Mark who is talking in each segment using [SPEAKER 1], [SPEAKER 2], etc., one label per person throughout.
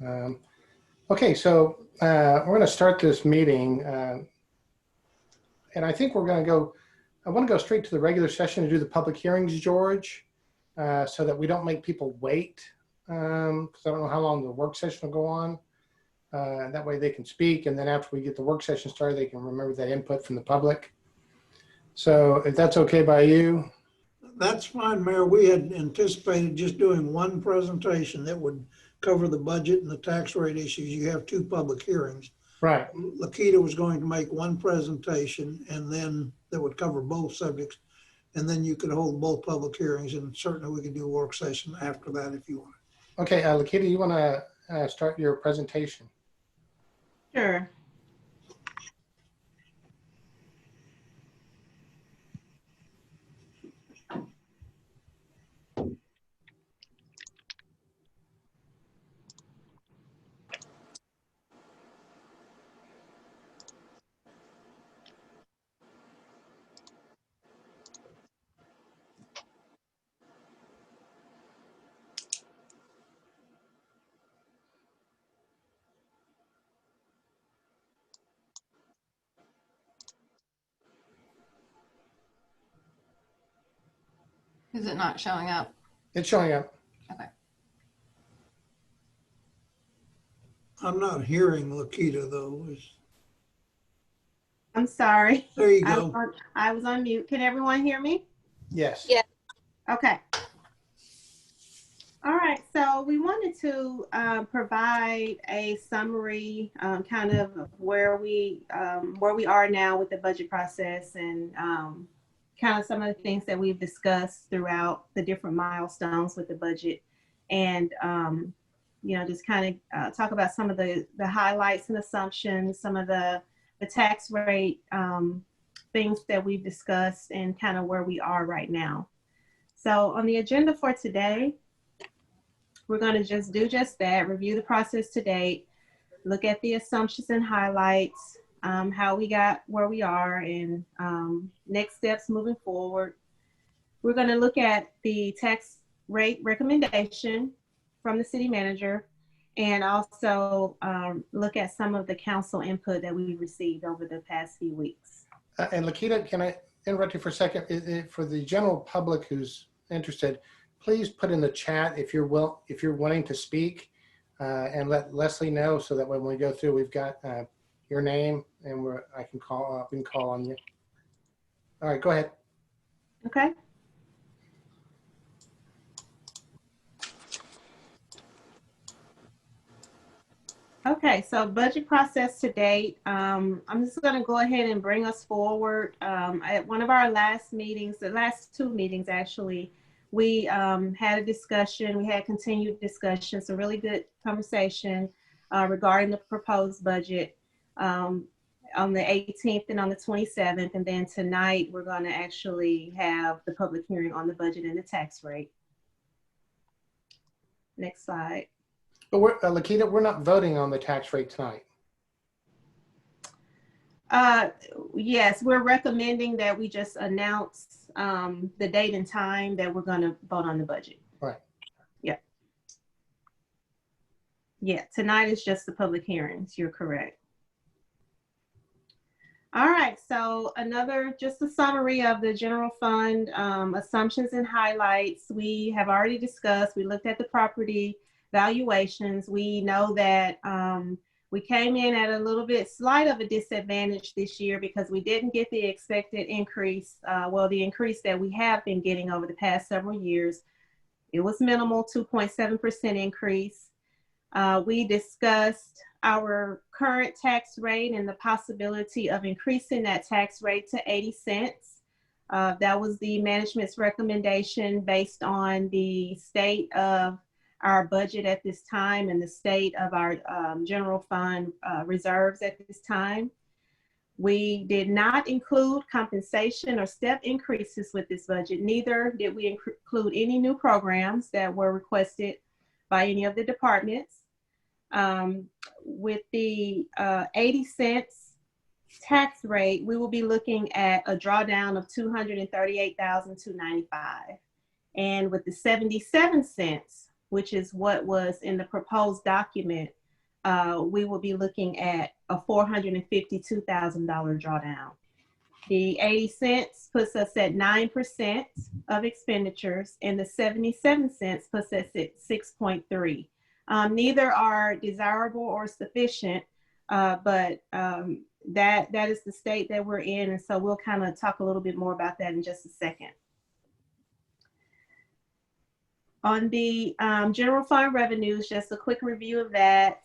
[SPEAKER 1] Okay, so we're going to start this meeting, and I think we're going to go, I want to go straight to the regular session and do the public hearings, George, so that we don't make people wait, because I don't know how long the work session will go on. That way they can speak, and then after we get the work session started, they can remember that input from the public. So if that's okay by you.
[SPEAKER 2] That's fine, Mayor. We had anticipated just doing one presentation that would cover the budget and the tax rate issues. You have two public hearings.
[SPEAKER 1] Right.
[SPEAKER 2] Lakita was going to make one presentation and then that would cover both subjects. And then you could hold both public hearings, and certainly we could do a work session after that if you want.
[SPEAKER 1] Okay, Lakita, you want to start your presentation?
[SPEAKER 3] Sure. Is it not showing up?
[SPEAKER 1] It's showing up.
[SPEAKER 3] Okay.
[SPEAKER 2] I'm not hearing Lakita though.
[SPEAKER 3] I'm sorry.
[SPEAKER 2] There you go.
[SPEAKER 3] I was on mute. Can everyone hear me?
[SPEAKER 1] Yes.
[SPEAKER 4] Yeah.
[SPEAKER 3] Okay. All right. So we wanted to provide a summary, kind of where we are now with the budget process, and kind of some of the things that we've discussed throughout the different milestones with the budget, and you know, just kind of talk about some of the highlights and assumptions, some of the tax rate things that we've discussed, and kind of where we are right now. So on the agenda for today, we're going to just do just that, review the process to date, look at the assumptions and highlights, how we got where we are, and next steps moving forward. We're going to look at the tax rate recommendation from the city manager, and also look at some of the council input that we received over the past few weeks.
[SPEAKER 1] And Lakita, can I interrupt you for a second? For the general public who's interested, please put in the chat if you're wanting to speak, and let Leslie know, so that when we go through, we've got your name, and we can call on you. All right, go ahead.
[SPEAKER 3] Okay. Okay, so budget process to date. I'm just going to go ahead and bring us forward. At one of our last meetings, the last two meetings actually, we had a discussion. We had continued discussion, so really good conversation regarding the proposed budget on the 18th and on the 27th. And then tonight, we're going to actually have the public hearing on the budget and the tax rate. Next slide.
[SPEAKER 1] But Lakita, we're not voting on the tax rate tonight.
[SPEAKER 3] Yes, we're recommending that we just announce the date and time that we're going to vote on the budget.
[SPEAKER 1] Right.
[SPEAKER 3] Yeah. Yeah, tonight is just the public hearings. You're correct. All right, so just a summary of the general fund assumptions and highlights. We have already discussed, we looked at the property valuations. We know that we came in at a little bit slight of a disadvantage this year because we didn't get the expected increase. Well, the increase that we have been getting over the past several years, it was minimal, 2.7% increase. We discussed our current tax rate and the possibility of increasing that tax rate to 80 cents. That was the management's recommendation based on the state of our budget at this time and the state of our general fund reserves at this time. We did not include compensation or step increases with this budget. Neither did we include any new programs that were requested by any of the departments. With the 80 cents tax rate, we will be looking at a drawdown of $238,295. And with the 77 cents which is what was in the proposed document, we will be looking at a $452,000 drawdown. The 80 cents puts us at 9% of expenditures, and the 77 cents puts us at 6.3. Neither are desirable or sufficient, but that is the state that we're in, and so we'll kind of talk a little bit more about that in just a second. On the general fund revenues, just a quick review of that.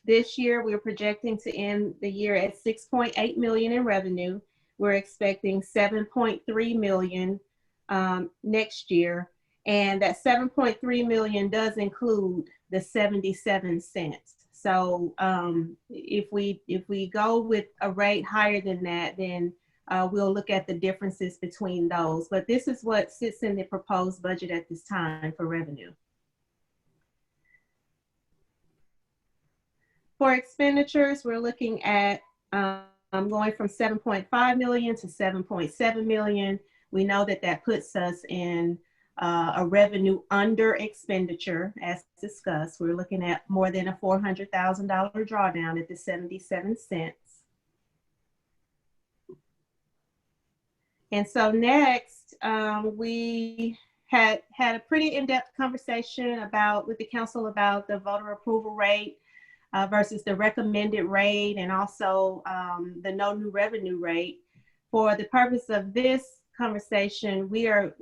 [SPEAKER 3] This year, we're projecting to end the year at $6.8 million in revenue. We're expecting $7.3 million next year. And that $7.3 million does include the 77 cents. So if we go with a rate higher than that, then we'll look at the differences between those. But this is what sits in the proposed budget at this time for revenue. For expenditures, we're looking at going from 7.5 million to 7.7 million. We know that that puts us in a revenue under expenditure, as discussed. We're looking at more than a $400,000 drawdown at the 77 cents. And so next, we had a pretty in-depth conversation with the council about the voter approval rate versus the recommended rate, and also the no new revenue rate. For the purpose of this conversation, we're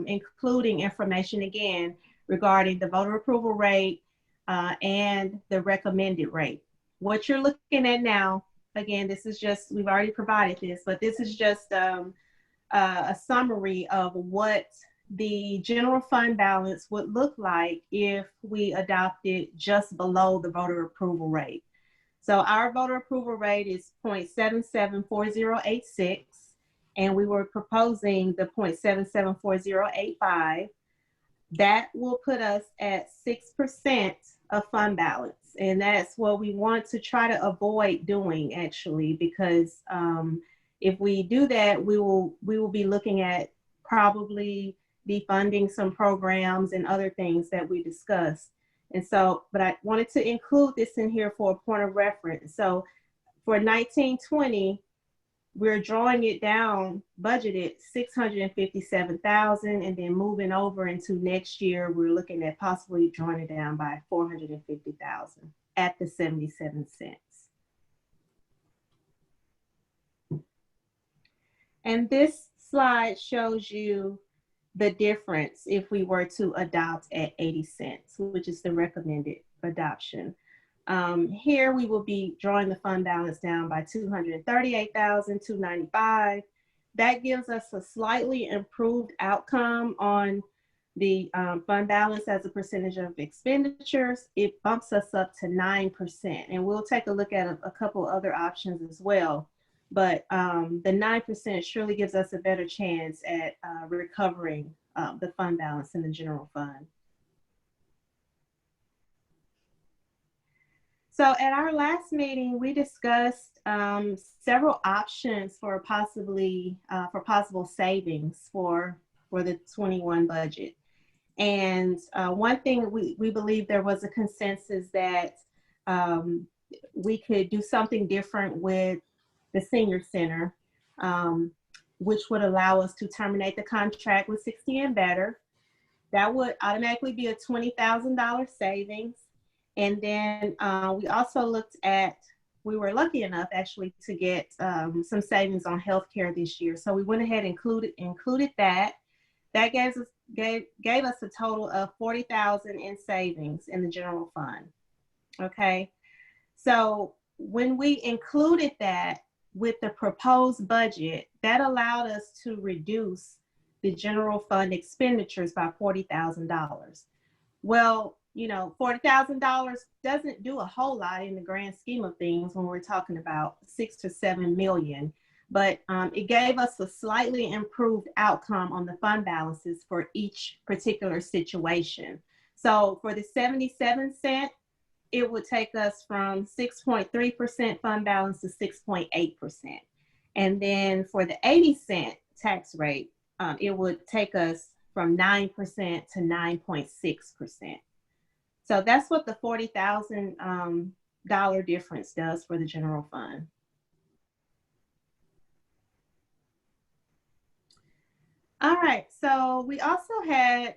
[SPEAKER 3] including information again regarding the voter approval rate and the recommended rate. What you're looking at now, again, this is just, we've already provided this, but this is just a summary of what the general fund balance would look like if we adopted just below the voter approval rate. So our voter approval rate is 0.774086, and we were proposing the 0.774085. That will put us at 6% of fund balance. And that's what we want to try to avoid doing, actually, because if we do that, we will be looking at probably defunding some programs and other things that we discussed. And so, but I wanted to include this in here for a point of reference. So for 1920, we're drawing it down, budgeted 657,000, and then moving over into next year, we're looking at possibly drawing it down by 450,000 at the 77 cents. And this slide shows you the difference if we were to adopt at 80 cents, which is the recommended adoption. Here we will be drawing the fund balance down by 238,295. That gives us a slightly improved outcome on the fund balance as a percentage of expenditures. It bumps us up to 9%, and we'll take a look at a couple other options as well. But the 9% surely gives us a better chance at recovering the fund balance in the general fund. So at our last meeting, we discussed several options for possible savings for the 21 budget. And one thing we believe there was a consensus that we could do something different with the senior center, which would allow us to terminate the contract with 60 and better. That would automatically be a $20,000 savings. And then we also looked at, we were lucky enough actually to get some savings on healthcare this year. So we went ahead and included that. That gave us a total of $40,000 in savings in the general fund. Okay, so when we included that with the proposed budget, that allowed us to reduce the general fund expenditures by $40,000. Well, you know, $40,000 doesn't do a whole lot in the grand scheme of things when we're talking about 6 to 7 million, but it gave us a slightly improved outcome on the fund balances for each particular situation. So for the 77 cent, it would take us from 6.3% fund balance to 6.8%. And then for the 80 cent tax rate, it would take us from 9% to 9.6%. So that's what the $40,000 difference does for the general fund. All right, so we also had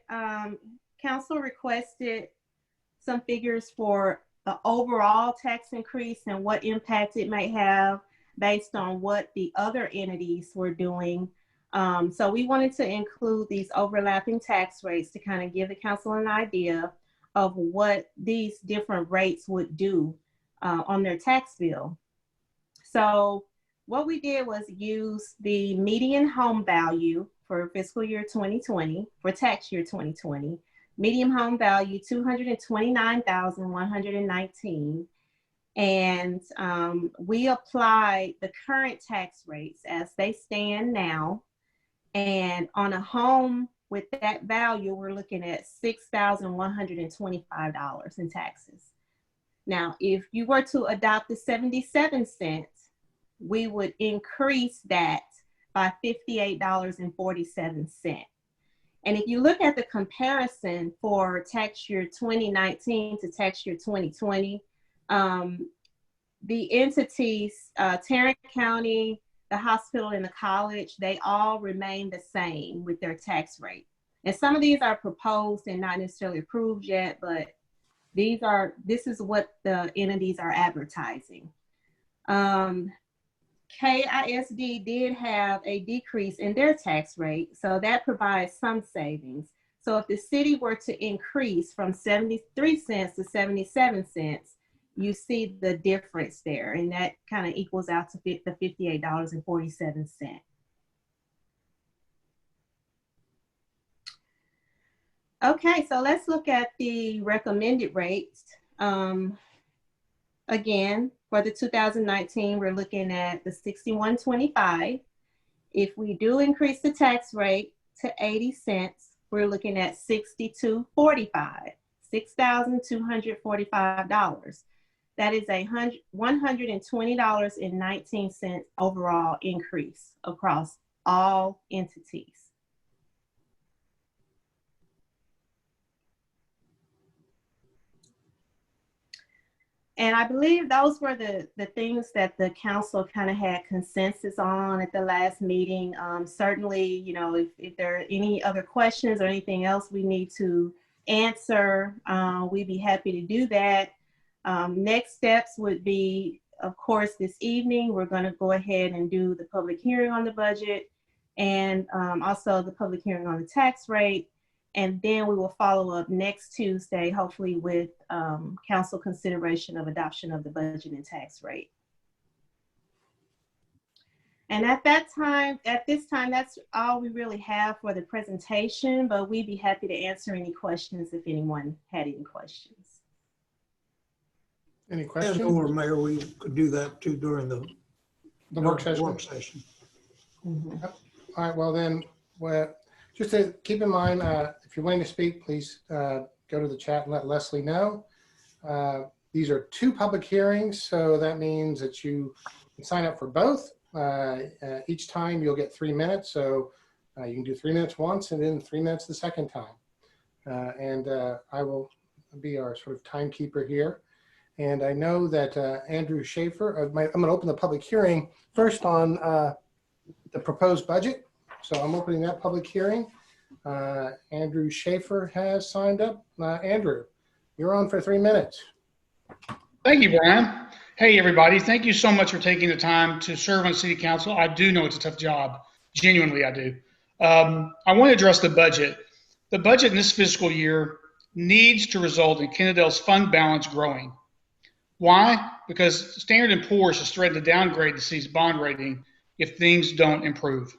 [SPEAKER 3] council requested some figures for the overall tax increase and what impact it might have based on what the other entities were doing. So we wanted to include these overlapping tax rates to kind of give the council an idea of what these different rates would do on their tax bill. So what we did was use the median home value for fiscal year 2020, for tax year 2020, median home value $229,119. And we applied the current tax rates as they stand now. And on a home with that value, we're looking at $6,125 in taxes. Now, if you were to adopt the 77 cents, we would increase that by $58.47. And if you look at the comparison for tax year 2019 to tax year 2020, the entities, Tarrant County, the hospital, and the college, they all remain the same with their tax rate. And some of these are proposed and not necessarily approved yet, but this is what the entities are advertising. KISD did have a decrease in their tax rate, so that provides some savings. So if the city were to increase from 73 cents to 77 cents, you see the difference there, and that kind of equals out to the $58.47. Okay, so let's look at the recommended rates. Again, for the 2019, we're looking at the $61.25. If we do increase the tax rate to 80 cents, we're looking at $62.45, $6,245. That is a $120.19 overall increase across all entities. And I believe those were the things that the council kind of had consensus on at the last meeting. Certainly, you know, if there are any other questions or anything else we need to answer, we'd be happy to do that. Next steps would be, of course, this evening, we're going to go ahead and do the public hearing on the budget and also the public hearing on the tax rate. And then we will follow up next Tuesday, hopefully with council consideration of adoption of the budget and tax rate. And at this time, that's all we really have for the presentation, but we'd be happy to answer any questions if anyone had any questions.
[SPEAKER 1] Any questions?
[SPEAKER 2] And or Mayor, we could do that too during the
[SPEAKER 1] work session.
[SPEAKER 3] Mm-hmm.
[SPEAKER 1] Yep. All right, well then, just to keep in mind, if you're willing to speak, please go to the chat and let Leslie know. These are two public hearings, so that means that you can sign up for both. Each time you'll get 3 minutes, so you can do 3 minutes once and then 3 minutes the second time. I will be our sort of timekeeper here. And I know that Andrew Schaefer, I'm going to open the public hearing first on the proposed budget. So I'm opening that public hearing. Andrew Schaefer has signed up. Andrew, you're on for 3 minutes.
[SPEAKER 4] Thank you, Brian. Hey, everybody. Thank you so much for taking the time to serve on City Council. I do know it's a tough job. Genuinely, I do. I want to address the budget. The budget in this fiscal year needs to result in Kennedale's fund balance growing. Why? Because Standard & Poor's has threatened to downgrade the city's bond rating if things don't improve.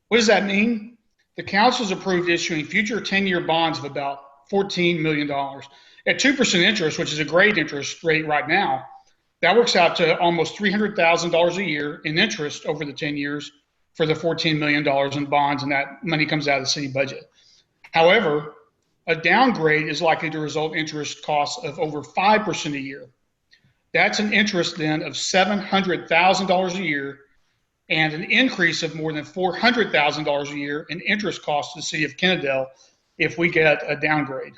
[SPEAKER 4] What does that mean? The council's approved issuing future 10-year bonds of about $14 million at 2% interest, which is a great interest rate right now. That works out to almost $300,000 a year in interest over the 10 years for the $14 million in bonds, and that money comes out of the city budget. However, a downgrade is likely to result in interest costs of over 5% a year. That's an interest then of $700,000 a year, and an increase of more than $400,000 a year in interest costs to the city of Kennedale if we get a downgrade.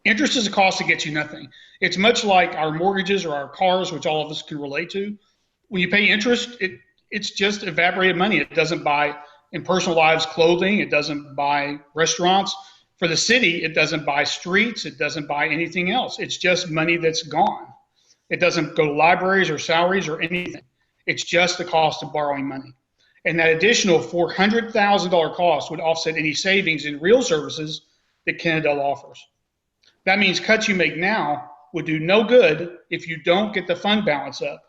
[SPEAKER 4] Interest is a cost that gets you nothing. It's much like our mortgages or our cars, which all of us can relate to. When you pay interest, it's just evaporated money. It doesn't buy, in personal lives, clothing. It doesn't buy restaurants. For the city, it doesn't buy streets. It doesn't buy anything else. It's just money that's gone. It doesn't go to libraries or salaries or anything. It's just the cost of borrowing money. And that additional $400,000 cost would offset any savings in real services that Kennedale offers. That means cuts you make now would do no good if you don't get the fund balance up,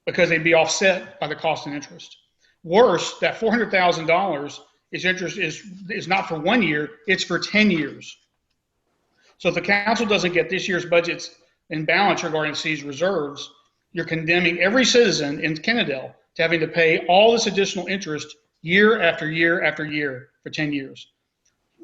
[SPEAKER 4] because they'd be offset by the cost and interest. Worse, that $400,000 is not for 1 year, it's for 10 years. So if the council doesn't get this year's budgets in balance regarding the city's reserves, you're condemning every citizen in Kennedale to having to pay all this additional interest year after year after year for 10 years.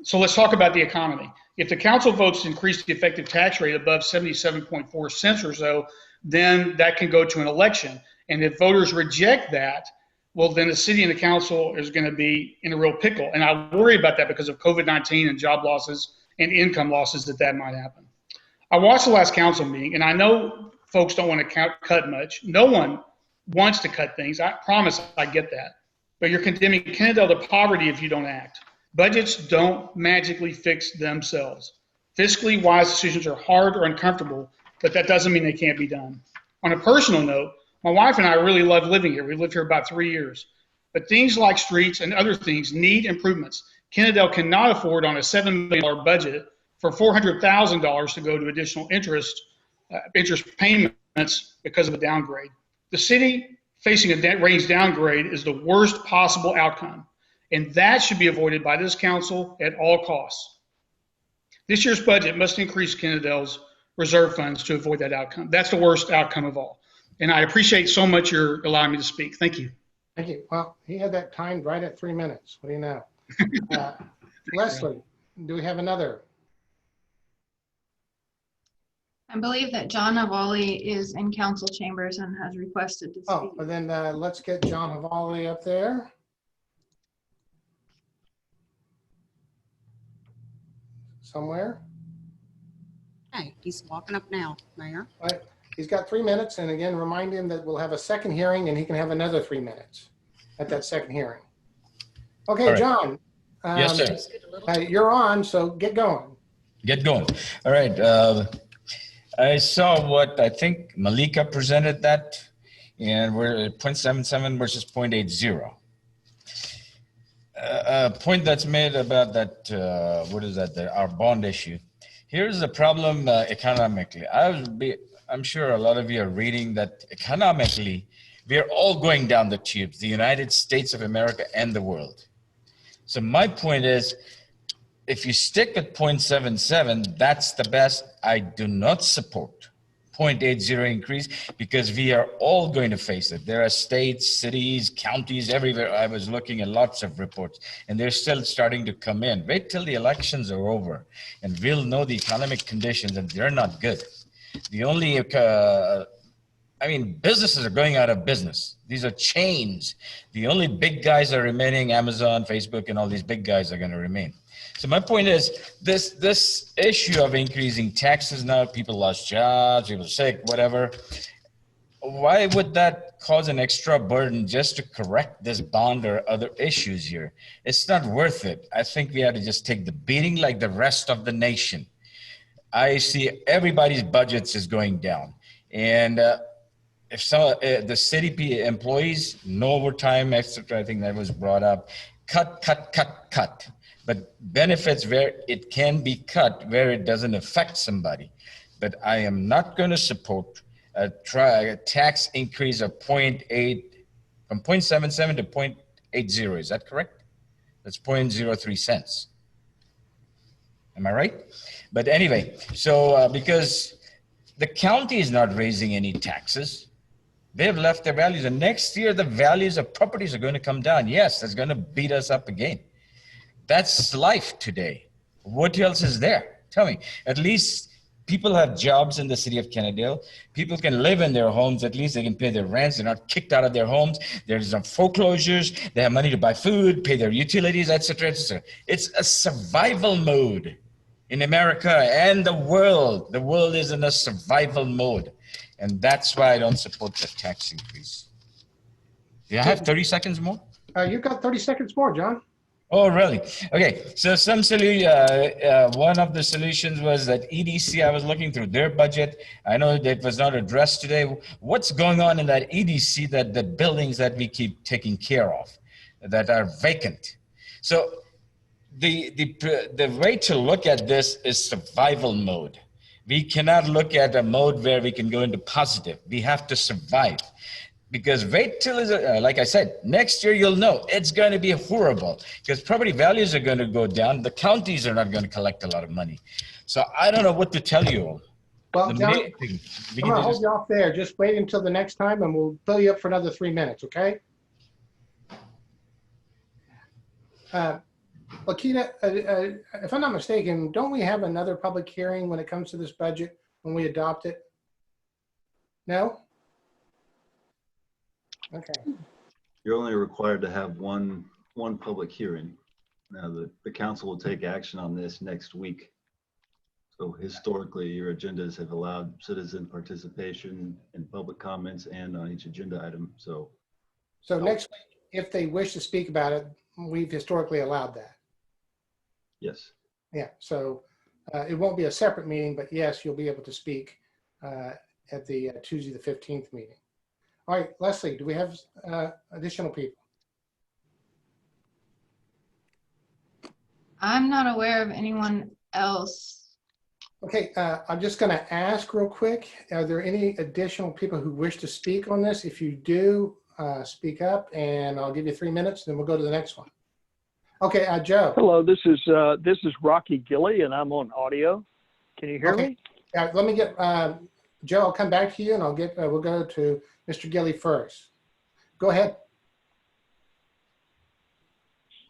[SPEAKER 4] So let's talk about the economy. If the council votes to increase the effective tax rate above 77.4 cents or so, then that can go to an election. And if voters reject that, well, then the city and the council is going to be in a real pickle. And I worry about that because of COVID-19 and job losses and income losses that might happen. I watched the last council meeting, and I know folks don't want to cut much. No one wants to cut things. I promise I get that. But you're condemning Kennedale to poverty if you don't act. Budgets don't magically fix themselves. Fiscally wise decisions are hard or uncomfortable, but that doesn't mean they can't be done. On a personal note, my wife and I really love living here. We lived here about 3 years. But things like streets and other things need improvements. Kennedale cannot afford on a $7 million budget for $400,000 to go to additional interest payments because of a downgrade. The city facing a range downgrade is the worst possible outcome, and that should be avoided by this council at all costs. This year's budget must increase Kennedale's reserve funds to avoid that outcome. That's the worst outcome of all. And I appreciate so much you're allowing me to speak. Thank you.
[SPEAKER 1] Thank you. Well, he had that timed right at 3 minutes. What do you know? Leslie, do we have another?
[SPEAKER 5] I believe that John Havali is in council chambers and has requested to speak.
[SPEAKER 1] Oh, well then let's get John Havali up there. Somewhere.
[SPEAKER 6] Hey, he's walking up now, Mayor.
[SPEAKER 1] All right. He's got 3 minutes, and again, remind him that we'll have a second hearing and he can have another 3 minutes at that second hearing. Okay,
[SPEAKER 7] All right.
[SPEAKER 1] John.
[SPEAKER 7] Yes, sir.
[SPEAKER 1] You're on, so get going.
[SPEAKER 7] Get going. All right. I saw what I think Malika presented that, and we're at 0.77 versus 0.80. A point that's made about that, what is that, our bond issue. Here's the problem economically. I'm sure a lot of you are reading that economically, we're all going down the tubes, the United States of America and the world. So my point is, if you stick at 0.77, that's the best. I do not support 0.80 increase because we are all going to face it. There are states, cities, counties, everywhere. I was looking at lots of reports and they're still starting to come in. Wait till the elections are over and we'll know the economic conditions, and they're not good. The only, businesses are going out of business. These are chains. The only big guys are remaining. Amazon, Facebook, and all these big guys are going to remain. So my point is, this issue of increasing taxes now, people lost jobs, people sick, whatever. Why would that cause an extra burden just to correct this bond or other issues here? It's not worth it. I think we have to just take the beating like the rest of the nation. I see everybody's budgets is going down. And if some the city employees, no overtime, etc., I think that was brought up, cut. But benefits where it can be cut, where it doesn't affect somebody. But I am not going to support a tax increase of 0.8, from 0.77 to 0.80. Is that correct? That's 0.03 cents. Am I right? But anyway, so because the county is not raising any taxes, they've left their values. And next year, the values of properties are going to come down. Yes, that's going to beat us up again. That's life today. What else is there? Tell me. At least People have jobs in the city of Kennedale. People can live in their homes. At least they can pay their rents. They're not kicked out of their homes. There's no foreclosures. They have money to buy food, pay their utilities, etc., etc. It's a survival mode in America and the world. The world is in a survival mode. And that's why I don't support the tax increase. Do I have 30 seconds more?
[SPEAKER 1] You've got 30 seconds more, John.
[SPEAKER 7] Oh, really? Okay. So one of the solutions was that EDC, I was looking through their budget. I know that was not addressed today. What's going on in that EDC, that the buildings that we keep taking care of that are vacant? So the way to look at this is survival mode. We cannot look at a mode where we can go into positive. We have to survive. Because wait till, like I said, next year you'll know it's going to be horrible because property values are going to go down. The counties are not going to collect a lot of money. So I don't know what to tell you all.
[SPEAKER 1] Well, John, I'm going to hold you off there. Just wait until the next time and we'll fill you up for another 3 minutes, okay? Lakita, if I'm not mistaken, don't we have another public hearing when it comes to this budget when we adopt it? No? Okay.
[SPEAKER 8] You're only required to have one public hearing. Now, the council will take action on this next week. So historically, your agendas have allowed citizen participation and public comments and on each agenda item. So
[SPEAKER 1] next week, if they wish to speak about it, we've historically allowed that.
[SPEAKER 8] Yes.
[SPEAKER 1] Yeah, so it won't be a separate meeting, but yes, you'll be able to speak at the Tuesday the 15th meeting. All right, Leslie, do we have additional people?
[SPEAKER 5] I'm not aware of anyone else.
[SPEAKER 1] Okay, I'm just going to ask real quick, are there any additional people who wish to speak on this? If you do, speak up and I'll give you 3 minutes, then we'll go to the next one. Okay, Joe.
[SPEAKER 9] Hello, this is Rocky Gilly and I'm on audio. Can you hear me?
[SPEAKER 1] Let me get, Joe, I'll come back to you and we'll go to Mr. Gilly first. Go ahead.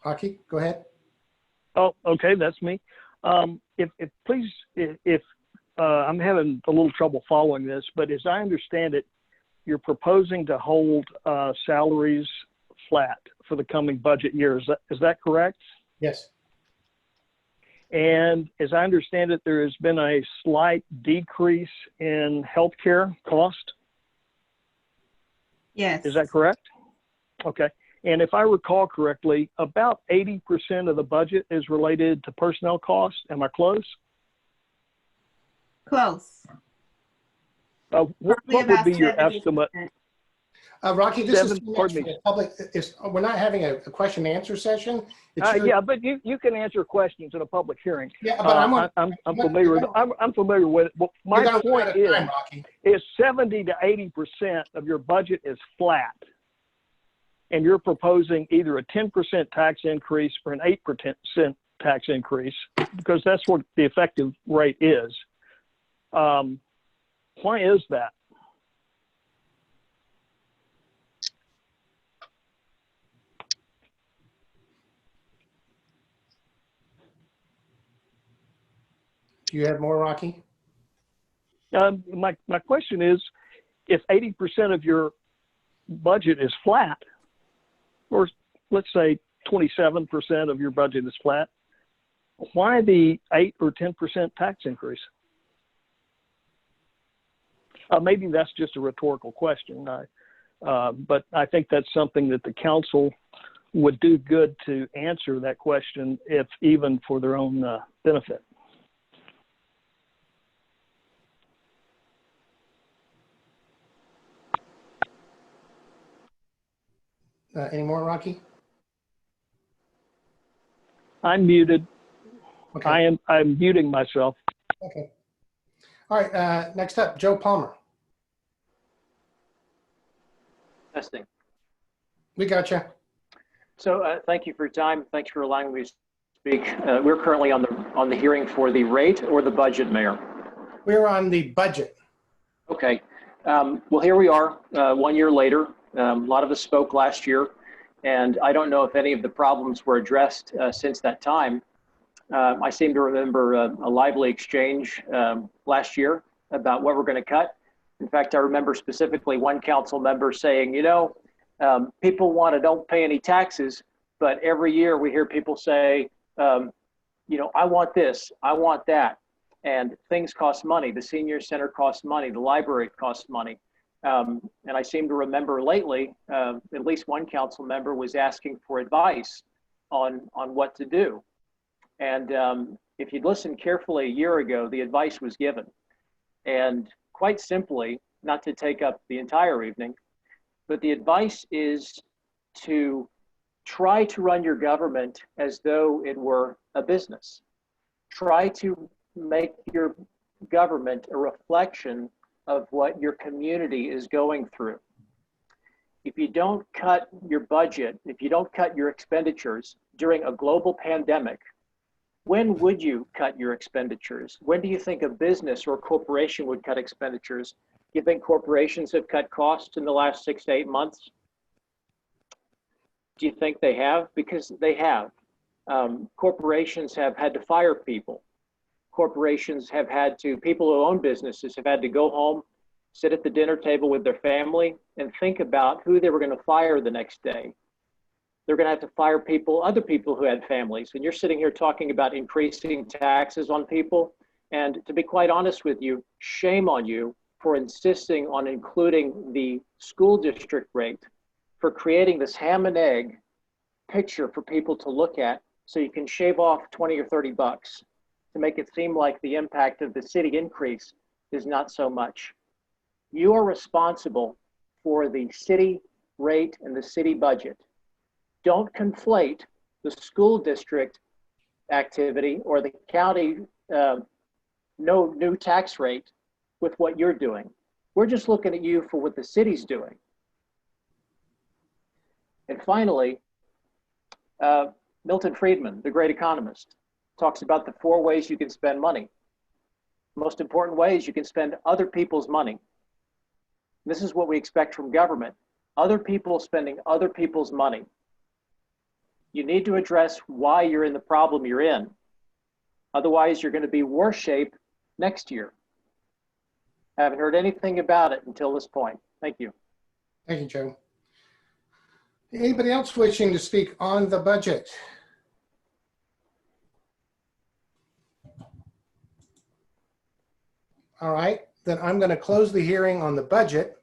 [SPEAKER 1] Rocky, go ahead.
[SPEAKER 9] Oh, okay, that's me. If I'm having a little trouble following this, but as I understand it, you're proposing to hold salaries flat for the coming budget year. Is that correct?
[SPEAKER 1] Yes.
[SPEAKER 9] And as I understand it, there has been a slight decrease in healthcare cost.
[SPEAKER 3] Yes.
[SPEAKER 9] Is that correct? Okay. And if I recall correctly, about 80% of the budget is related to personnel costs. Am I close?
[SPEAKER 3] Close.
[SPEAKER 9] What would be your
[SPEAKER 3] 70%.
[SPEAKER 9] estimate?
[SPEAKER 1] Rocky, this is
[SPEAKER 9] Pardon me.
[SPEAKER 1] public. We're not having a question and answer session.
[SPEAKER 9] Yeah, but you can answer questions in a public hearing.
[SPEAKER 1] Yeah, but
[SPEAKER 9] I'm familiar with. I'm familiar with it. Well, my point is 70 to 80% of your budget is flat, and you're proposing either a 10% tax increase or an 8% tax increase because that's what the effective rate is. Why is that?
[SPEAKER 1] Do you have more, Rocky?
[SPEAKER 9] My question is, if 80% of your budget is flat, or let's say 27% of your budget is flat, why the 8 or 10% tax increase? Maybe that's just a rhetorical question, but I think that's something that the council would do good to answer that question, if even for their own benefit.
[SPEAKER 1] Any more, Rocky?
[SPEAKER 9] I'm muted.
[SPEAKER 1] Okay.
[SPEAKER 9] I'm muting myself.
[SPEAKER 1] Okay. All right. Next up, Joe Palmer.
[SPEAKER 10] Testing.
[SPEAKER 1] We got you.
[SPEAKER 10] So thank you for your time. Thanks for allowing me to speak. We're currently on the hearing for the rate or the budget, Mayor.
[SPEAKER 1] We're on the budget.
[SPEAKER 10] Okay. Well, here we are 1 year later. A lot of us spoke last year, and I don't know if any of the problems were addressed since that time. I seem to remember a lively exchange last year about what we're going to cut. In fact, I remember specifically one council member saying, you know, people want to don't pay any taxes, but every year we hear people say, you know, I want this, I want that. And things cost money. The senior center costs money. The library costs money. And I seem to remember lately, at least one council member was asking for advice on what to do. And if you'd listened carefully a year ago, the advice was given. And quite simply, not to take up the entire evening, but the advice is to try to run your government as though it were a business. Try to make your government a reflection of what your community is going through. If you don't cut your budget, if you don't cut your expenditures during a global pandemic, when would you cut your expenditures? When do you think a business or a corporation would cut expenditures? Do you think corporations have cut costs in the last 6 to 8 months? Do you think they have? Because they have. Corporations have had to fire people. Corporations have had to, people who own businesses have had to go home, sit at the dinner table with their family and think about who they were going to fire the next day. They're going to have to fire people, other people who had families. And you're sitting here talking about increasing taxes on people. And to be quite honest with you, shame on you for insisting on including the school district rate, for creating this ham and egg picture for people to look at so you can shave off 20 or 30 bucks to make it seem like the impact of the city increase is not so much. You are responsible for the city rate and the city budget. Don't conflate the school district activity or the county no new tax rate with what you're doing. We're just looking at you for what the city's doing. And finally, Milton Friedman, the great economist, talks about the 4 ways you can spend money. Most important way is you can spend other people's money. This is what we expect from government. Other people spending other people's money. You need to address why you're in the problem you're in. Otherwise, you're going to be worse shape next year. I haven't heard anything about it until this point. Thank you.
[SPEAKER 1] Thank you, Joe. Anybody else wishing to speak on the budget? All right, then I'm going to close the hearing on the budget,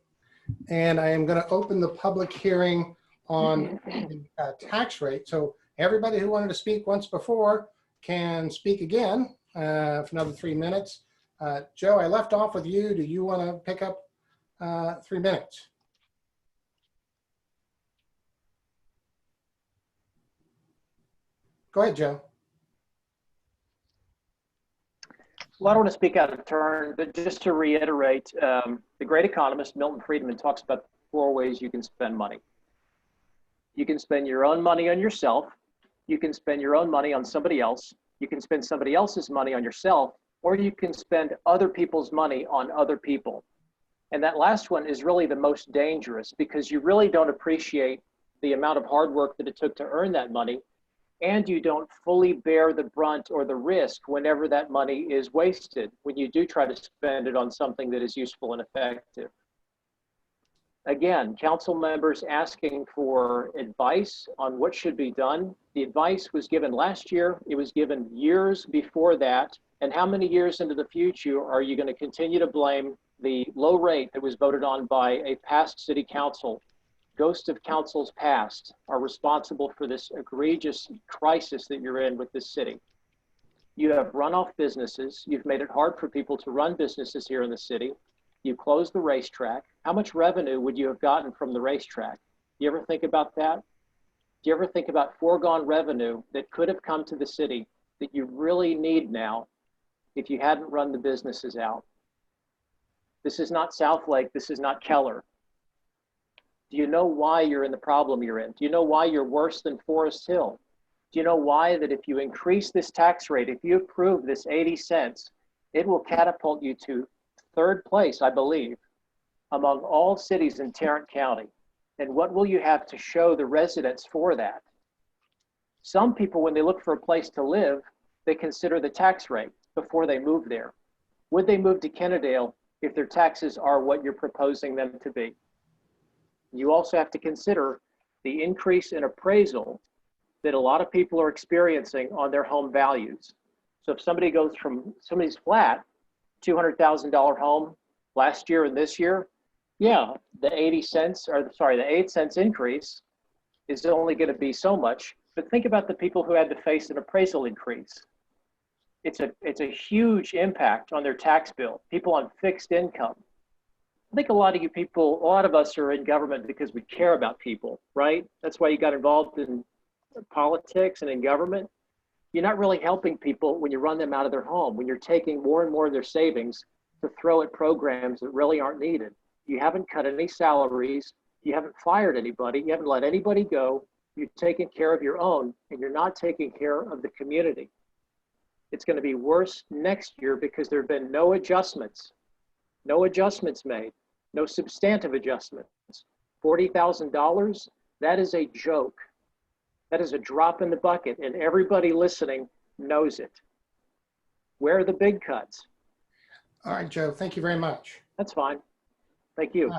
[SPEAKER 1] and I am going to open the public hearing on the tax rate. So everybody who wanted to speak once before can speak again for another 3 minutes. Joe, I left off with you. Do you want to pick up 3 minutes? Go ahead, Joe.
[SPEAKER 10] Well, I don't want to speak out of turn, but just to reiterate, the great economist Milton Friedman talks about 4 ways you can spend money. You can spend your own money on yourself. You can spend your own money on somebody else. You can spend somebody else's money on yourself, or you can spend other people's money on other people. And that last one is really the most dangerous because you really don't appreciate the amount of hard work that it took to earn that money, and you don't fully bear the brunt or the risk whenever that money is wasted, when you do try to spend it on something that is useful and effective. Again, council members asking for advice on what should be done. The advice was given last year. It was given years before that. And how many years into the future are you going to continue to blame the low rate that was voted on by a past city council? Ghosts of councils past are responsible for this egregious crisis that you're in with this city. You have run off businesses. You've made it hard for people to run businesses here in the city. You closed the racetrack. How much revenue would you have gotten from the racetrack? Do you ever think about that? Do you ever think about foregone revenue that could have come to the city that you really need now if you hadn't run the businesses out? This is not Southlake. This is not Keller. Do you know why you're in the problem you're in? Do you know why you're worse than Forest Hill? Do you know why that if you increase this tax rate, if you approve this 80 cents, it will catapult you to 3rd place, I believe, among all cities in Tarrant County? And what will you have to show the residents for that? Some people, when they look for a place to live, they consider the tax rate before they move there. Would they move to Kennedale if their taxes are what you're proposing them to be? You also have to consider the increase in appraisal that a lot of people are experiencing on their home values. So if somebody goes from somebody's flat, $200,000 home last year and this year, yeah, the 8 cents increase is only going to be so much. But think about the people who had to face an appraisal increase. It's a huge impact on their tax bill. People on fixed income. I think a lot of us are in government because we care about people, right? That's why you got involved in politics and in government. You're not really helping people when you run them out of their home, when you're taking more and more of their savings to throw at programs that really aren't needed. You haven't cut any salaries. You haven't fired anybody. You haven't let anybody go. You've taken care of your own, and you're not taking care of the community. It's going to be worse next year because there have been no adjustments made, no substantive adjustments. $40,000, that is a joke. That is a drop in the bucket, and everybody listening knows it. Where are the big cuts?
[SPEAKER 1] All right, Joe, thank you very much.
[SPEAKER 10] That's fine. Thank you.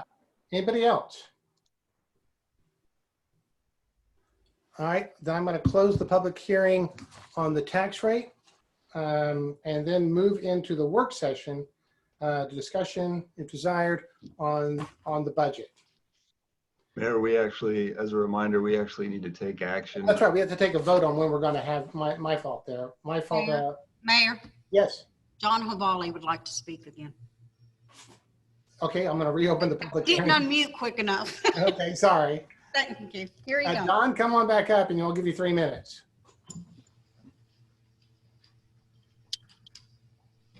[SPEAKER 1] Anybody else? All right, then I'm going to close the public hearing on the tax rate and then move into the work session, the discussion, if desired, on the budget.
[SPEAKER 8] Mayor, we actually, as a reminder, we actually need to take action.
[SPEAKER 1] That's right, we have to take a vote on when we're going to have, my fault there. My fault.
[SPEAKER 6] Mayor,
[SPEAKER 1] Yes.
[SPEAKER 6] John Havali would like to speak again.
[SPEAKER 1] Okay, I'm going to reopen the public
[SPEAKER 6] Didn't
[SPEAKER 1] hearing.
[SPEAKER 6] unmute quick enough.
[SPEAKER 1] Okay, sorry.
[SPEAKER 6] Thank you. Here you go.
[SPEAKER 1] Don, come on back up and I'll give you 3 minutes.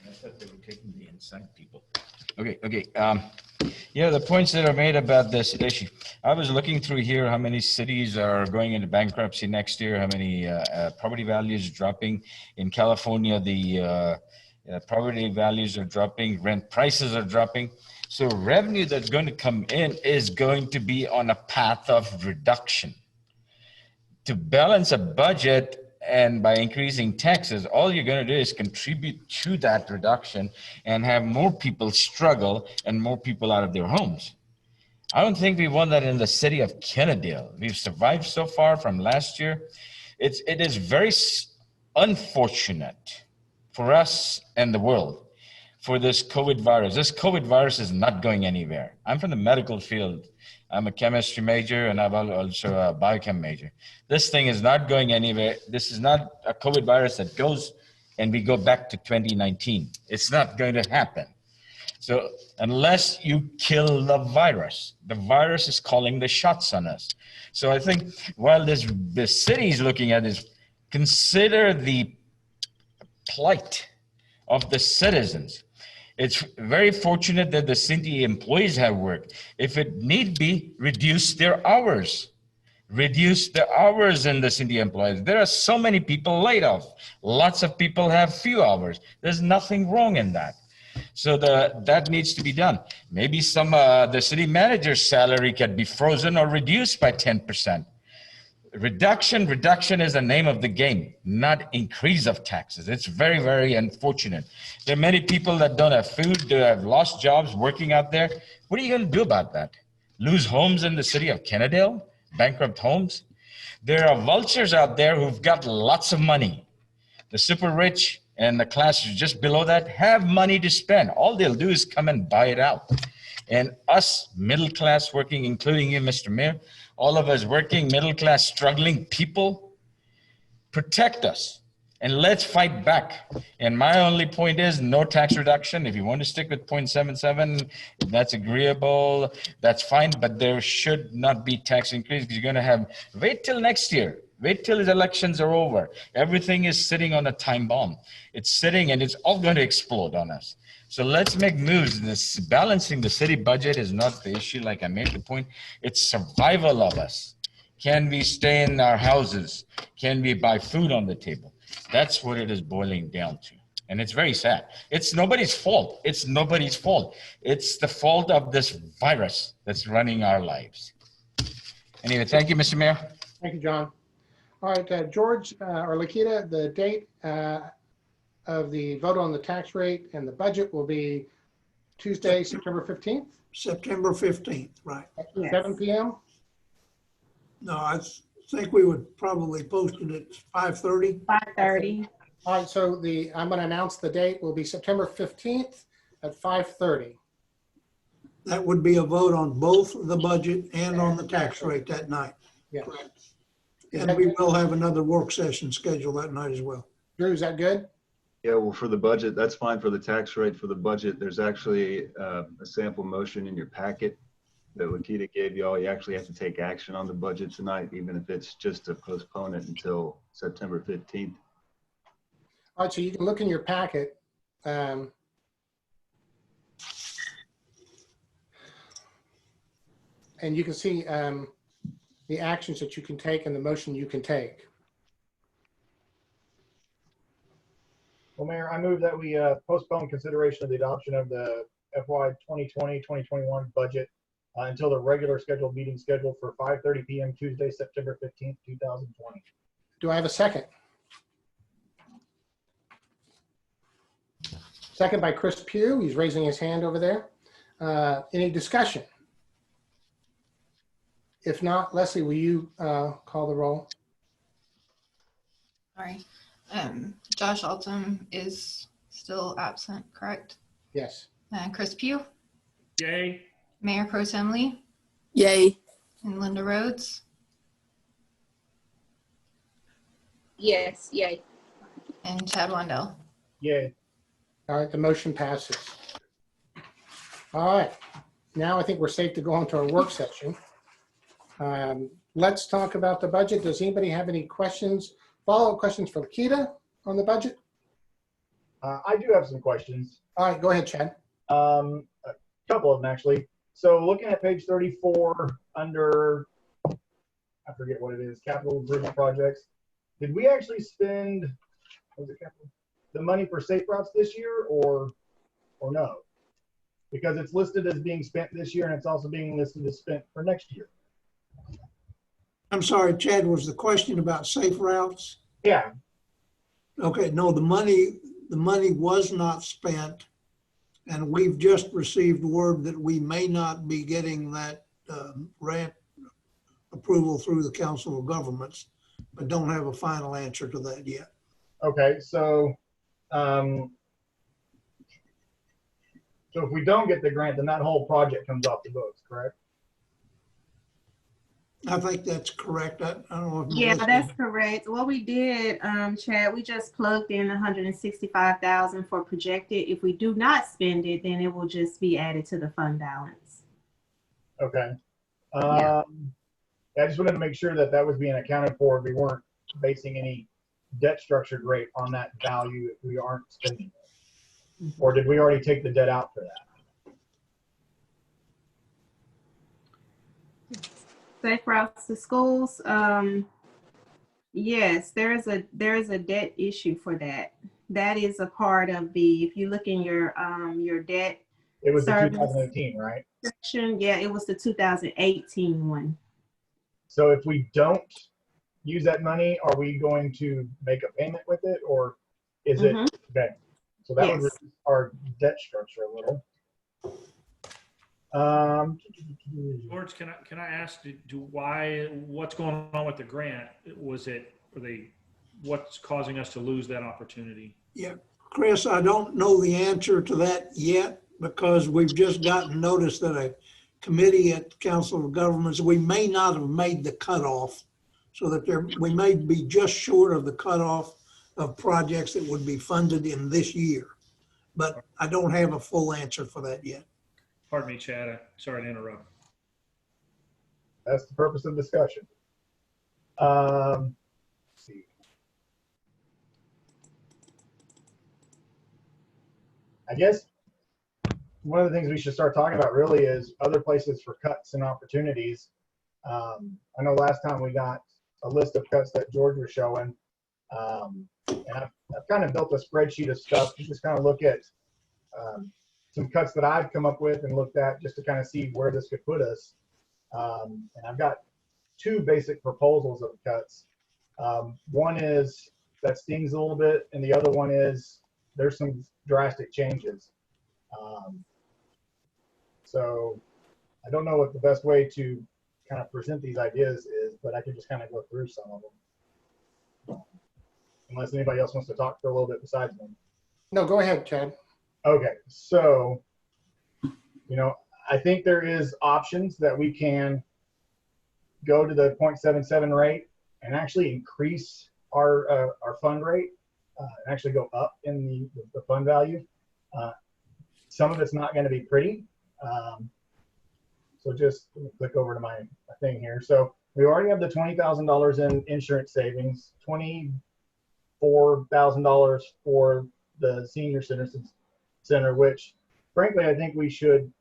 [SPEAKER 7] I thought they were taking the inside people. Okay. Yeah, the points that are made about this issue. I was looking through here how many cities are going into bankruptcy next year, how many property values dropping. In California, the property values are dropping, rent prices are dropping. So revenue that's going to come in is going to be on a path of reduction. To balance a budget and by increasing taxes, all you're going to do is contribute to that reduction and have more people struggle and more people out of their homes. I don't think we want that in the city of Kennedale. We've survived so far from last year. It is very unfortunate for us and the world for this COVID virus. This COVID virus is not going anywhere. I'm from the medical field. I'm a chemistry major and I'm also a biochem major. This thing is not going anywhere. This is not a COVID virus that goes and we go back to 2019. It's not going to happen. So unless you kill the virus is calling the shots on us. So I think while the city is looking at this, consider the plight of the citizens. It's very fortunate that the city employees have worked. If it need be, reduce their hours. Reduce the hours in the city employees. There are so many people laid off. Lots of people have few hours. There's nothing wrong in that. So that needs to be done. Maybe the city manager's salary can be frozen or reduced by 10%. Reduction is the name of the game, not increase of taxes. It's very, very unfortunate. There are many people that don't have food, they have lost jobs working out there. What are you going to do about that? Lose homes in the city of Kennedale? Bankrupt homes? There are vultures out there who've got lots of money. The super rich and the class just below that have money to spend. All they'll do is come and buy it out. And us middle class working, including you, Mr. Mayor, all of us working, middle class, struggling people, protect us and let's fight back. And my only point is no tax reduction. If you want to stick with 0.77, that's agreeable, that's fine, but there should not be tax increase because you're going to wait till next year. Wait till his elections are over. Everything is sitting on a time bomb. It's sitting and it's all going to explode on us. So let's make moves. This balancing the city budget is not the issue, like I made the point. It's survival of us. Can we stay in our houses? Can we buy food on the table? That's what it is boiling down to. And it's very sad. It's nobody's fault. It's nobody's fault. It's the fault of this virus that's running our lives. Anyway, thank you, Mr. Mayor.
[SPEAKER 1] Thank you, John. All right, George or Lakita, the date of the vote on the tax rate and the budget will be Tuesday, September 15th,
[SPEAKER 2] September 15th, right.
[SPEAKER 1] at
[SPEAKER 3] Yes.
[SPEAKER 1] 7 p.m.
[SPEAKER 2] No, I think we would probably post it at 5:30.
[SPEAKER 3] 5:30.
[SPEAKER 1] All right, so I'm going to announce the date will be September 15th at 5:30.
[SPEAKER 2] That would be a vote on both the budget and on the tax rate that night.
[SPEAKER 1] Yes.
[SPEAKER 2] And we will have another work session scheduled that night as well.
[SPEAKER 1] Drew, is that good?
[SPEAKER 8] Yeah, well, for the budget, that's fine. For the tax rate, for the budget, there's actually a sample motion in your packet that Lakita gave you all. You actually have to take action on the budget tonight, even if it's just to postpone it until September 15th.
[SPEAKER 1] All right, so you can look in your packet. And you can see the actions that you can take and the motion you can take.
[SPEAKER 11] Well, Mayor, I move that we postpone consideration of the adoption of the FY 2020-2021 budget until the regular scheduled meeting scheduled for 5:30 p.m. Tuesday, September 15th, 2020.
[SPEAKER 1] Do I have a second? Second by Chris Pugh. He's raising his hand over there. Any discussion? If not, Leslie, will you call the roll?
[SPEAKER 5] Sorry. Josh Altum is still absent, correct?
[SPEAKER 1] Yes.
[SPEAKER 5] Chris Pugh,
[SPEAKER 12] Yay.
[SPEAKER 5] Mayor Pro Tem Lee,
[SPEAKER 13] Yay.
[SPEAKER 5] and Linda Rhodes,
[SPEAKER 13] Yes, yay.
[SPEAKER 5] and Chad Wandell.
[SPEAKER 11] Yay.
[SPEAKER 1] All right, the motion passes. All right, now I think we're safe to go on to our work session. Let's talk about the budget. Does anybody have any questions, follow-up questions for Lakita on the budget?
[SPEAKER 11] I do have some questions.
[SPEAKER 1] All right, go ahead, Chad.
[SPEAKER 11] A couple of them, actually. So looking at page 34 under, I forget what it is, capital improvement projects. Did we actually spend, what was it, the money for safe routes this year or no? Because it's listed as being spent this year and it's also being listed as spent for next year.
[SPEAKER 2] I'm sorry, Chad, was the question about safe routes?
[SPEAKER 11] Yeah.
[SPEAKER 2] Okay, no, the money was not spent, and we've just received word that we may not be getting that grant approval through the Council of Governments, but don't have a final answer to that yet.
[SPEAKER 11] Okay, so so if we don't get the grant, then that whole project comes off the books, correct?
[SPEAKER 2] I think that's correct. I don't know if
[SPEAKER 3] Yeah,
[SPEAKER 2] Melissa-
[SPEAKER 3] that's correct. What we did, Chad, we just plugged in 165,000 for projected. If we do not spend it, then it will just be added to the fund balance.
[SPEAKER 11] Okay.
[SPEAKER 3] Yeah.
[SPEAKER 11] I just wanted to make sure that that was being accounted for. We weren't basing any debt structured rate on that value if we aren't spending it. Or did we already take the debt out for that?
[SPEAKER 3] Safe routes to schools. Yes, there is a debt issue for that. That is a part of the, if you look in your debt.
[SPEAKER 11] It was the
[SPEAKER 3] service
[SPEAKER 11] 2018, right?
[SPEAKER 3] section, yeah, it was the 2018 one.
[SPEAKER 11] So if we don't use that money, are we going to make a payment with it, or is it okay? So that would
[SPEAKER 3] Yes.
[SPEAKER 11] reduce our debt structure a little.
[SPEAKER 12] George, can I ask, what's going on with the grant? What's causing us to lose that opportunity?
[SPEAKER 2] Yeah, Chris, I don't know the answer to that yet because we've just gotten notice that a committee at Council of Governments, we may not have made the cutoff, so that we may be just short of the cutoff of projects that would be funded in this year. But I don't have a full answer for that yet.
[SPEAKER 12] Pardon me, Chad. Sorry to interrupt.
[SPEAKER 11] That's the purpose of discussion. Let's see. I guess one of the things we should start talking about really is other places for cuts and opportunities. I know last time we got a list of cuts that George was showing. And I've kind of built a spreadsheet of stuff to just kind of look at some cuts that I've come up with and looked at just to kind of see where this could put us. And I've got two basic proposals of cuts. One is that stings a little bit, and the other one is there's some drastic changes. So I don't know what the best way to kind of present these ideas is, but I can just kind of go through some of them. Unless anybody else wants to talk for a little bit besides me.
[SPEAKER 1] No, go ahead, Chad.
[SPEAKER 11] Okay, so, I think there is options that we can go to the 0.77 rate and actually increase our fund rate, and actually go up in the fund value. Some of it's not going to be pretty. So just let me click over to my thing here. So we already have the $20,000 in insurance savings, $24,000 for the senior citizens center, which frankly, I think we should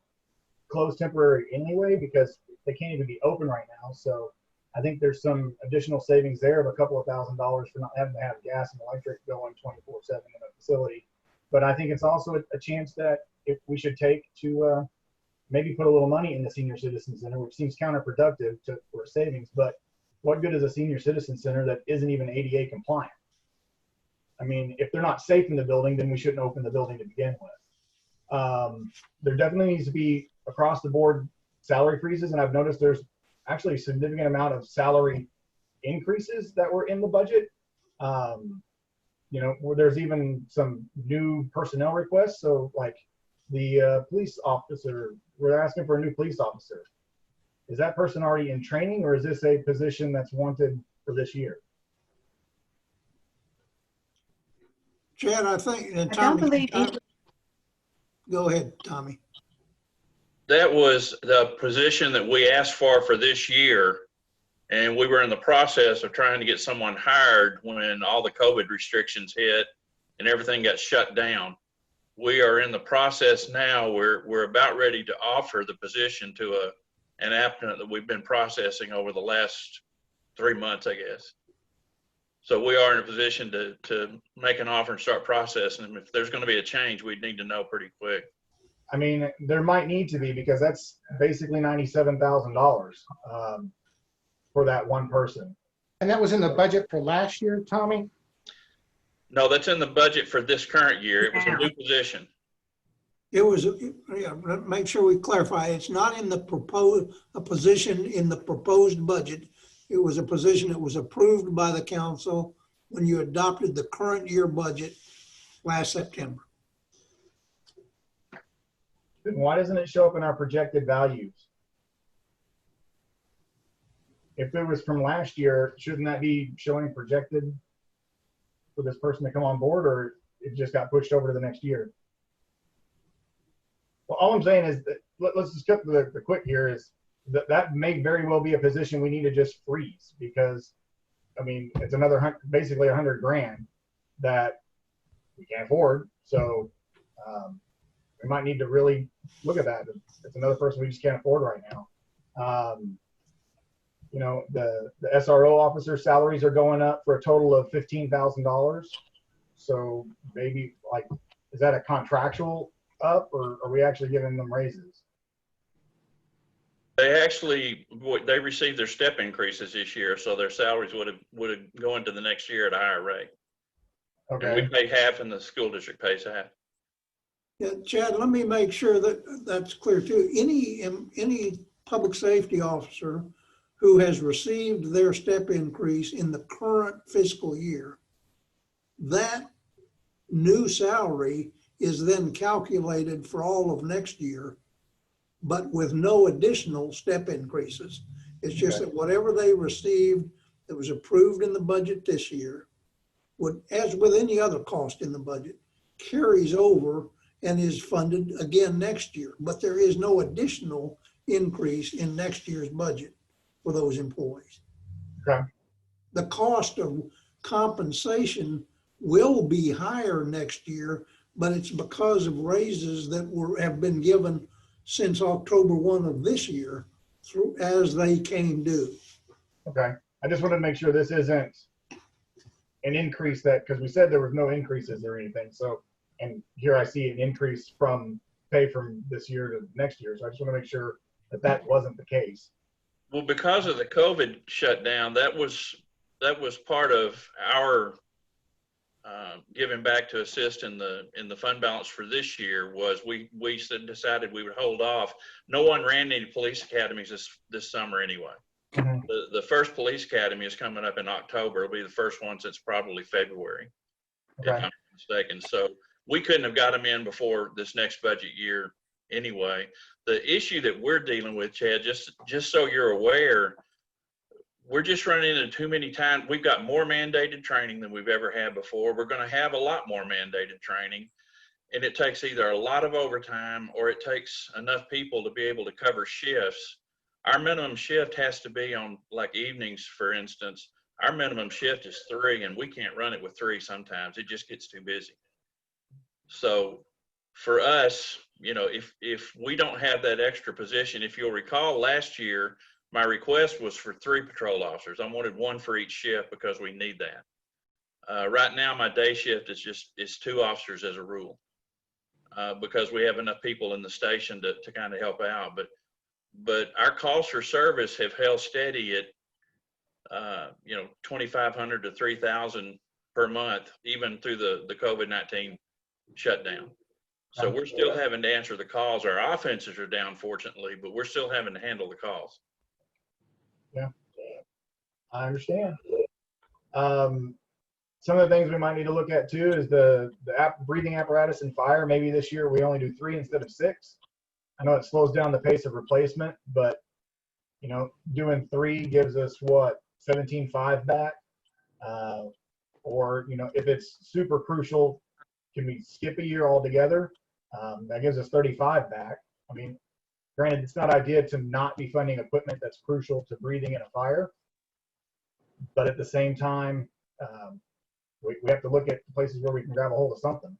[SPEAKER 11] close temporary anyway, because they can't even be open right now. So I think there's some additional savings there of a couple of $1,000s for not having to have gas and electric going 24/7 in a facility. But I think it's also a chance that if we should take to maybe put a little money in the senior citizen center, which seems counterproductive for savings. But what good is a senior citizen center that isn't even ADA compliant? I mean, if they're not safe in the building, then we shouldn't open the building to begin with. There definitely needs to be across the board salary freezes, and I've noticed there's actually a significant amount of salary increases that were in the budget. Where there's even some new personnel requests. So like the police officer, we're asking for a new police officer. Is that person already in training, or is this a position that's wanted for this year?
[SPEAKER 2] Chad, I think, and
[SPEAKER 3] I don't
[SPEAKER 2] Tommy,
[SPEAKER 3] believe
[SPEAKER 2] go ahead, Tommy.
[SPEAKER 14] That was the position that we asked for this year. And we were in the process of trying to get someone hired when all the COVID restrictions hit and everything got shut down. We are in the process now. We're about ready to offer the position to an applicant that we've been processing over the last 3 months, I guess. So we are in a position to make an offer and start processing them. If there's going to be a change, we'd need to know pretty quick.
[SPEAKER 11] I mean, there might need to be, because that's basically $97,000 for that one person.
[SPEAKER 1] And that was in the budget for last year, Tommy?
[SPEAKER 14] No, that's in the budget for this current year. It was a new position.
[SPEAKER 2] It was, yeah, make sure we clarify. It's not in the a position in the proposed budget. It was a position that was approved by the council when you adopted the current year budget last September.
[SPEAKER 11] Then why doesn't it show up in our projected values? If it was from last year, shouldn't that be showing projected for this person to come on board, or it just got pushed over to the next year? Well, all I'm saying is that let's just cut the quick here is that may very well be a position we need to just freeze, because I mean, it's another basically $100,000 that we can't afford. So we might need to really look at that. It's another person we just can't afford right now. The SRO officer salaries are going up for a total of $15,000. So maybe, like, is that a contractual up, or are we actually giving them raises?
[SPEAKER 14] They received their step increases this year, so their salaries would have go into the next year at a higher rate.
[SPEAKER 11] Okay.
[SPEAKER 14] And we pay half, and the school district pays half.
[SPEAKER 2] Yeah, Chad, let me make sure that that's clear too. Any public safety officer who has received their step increase in the current fiscal year, that new salary is then calculated for all of next year, but with no additional step increases. It's just that whatever they received that was approved in the budget this year would, as with any other cost in the budget, carries over and is funded again next year. But there is no additional increase in next year's budget for those employees.
[SPEAKER 11] Okay.
[SPEAKER 2] The cost of compensation will be higher next year, but it's because of raises that have been given since October 1 of this year through as they came due.
[SPEAKER 11] Okay. I just want to make sure this isn't an increase because we said there was no increases or anything. So, and here I see an increase from pay from this year to next year. So I just want to make sure that wasn't the case.
[SPEAKER 14] Well, because of the COVID shutdown, that was part of our giving back to assist in the fund balance for this year was we decided we would hold off. No one ran any police academies this summer anyway.
[SPEAKER 11] Mhm.
[SPEAKER 14] The first police academy is coming up in October. It'll be the first one since probably February, if I'm not mistaken. So we couldn't have got them in before this next budget year anyway. The issue that we're dealing with, Chad, just so you're aware, we're just running into too many times. We've got more mandated training than we've ever had before. We're going to have a lot more mandated training, and it takes either a lot of overtime or it takes enough people to be able to cover shifts. Our minimum shift has to be on, like, evenings, for instance. Our minimum shift is 3, and we can't run it with 3 sometimes. It just gets too busy. So for us, you know, if we don't have that extra position, if you'll recall last year, my request was for 3 patrol officers. I wanted 1 for each shift because we need that. Right now, my day shift is 2 officers as a rule, because we have enough people in the station to kind of help out. But our calls for service have held steady at, you know, 2,500 to 3,000 per month, even through the COVID-19 shutdown. So we're still having to answer the calls. Our offenses are down, fortunately, but we're still having to handle the calls.
[SPEAKER 11] Yeah, I understand. Some of the things we might need to look at too is the breathing apparatus and fire. Maybe this year we only do 3 instead of 6. I know it slows down the pace of replacement, but you know, doing 3 gives us what, 17.5 back. Or you know, if it's super crucial, can we skip a year altogether? That gives us 35 back. I mean, granted, it's not ideal to not be funding equipment that's crucial to breathing in a fire, but at the same time, we have to look at places where we can grab a hold of something.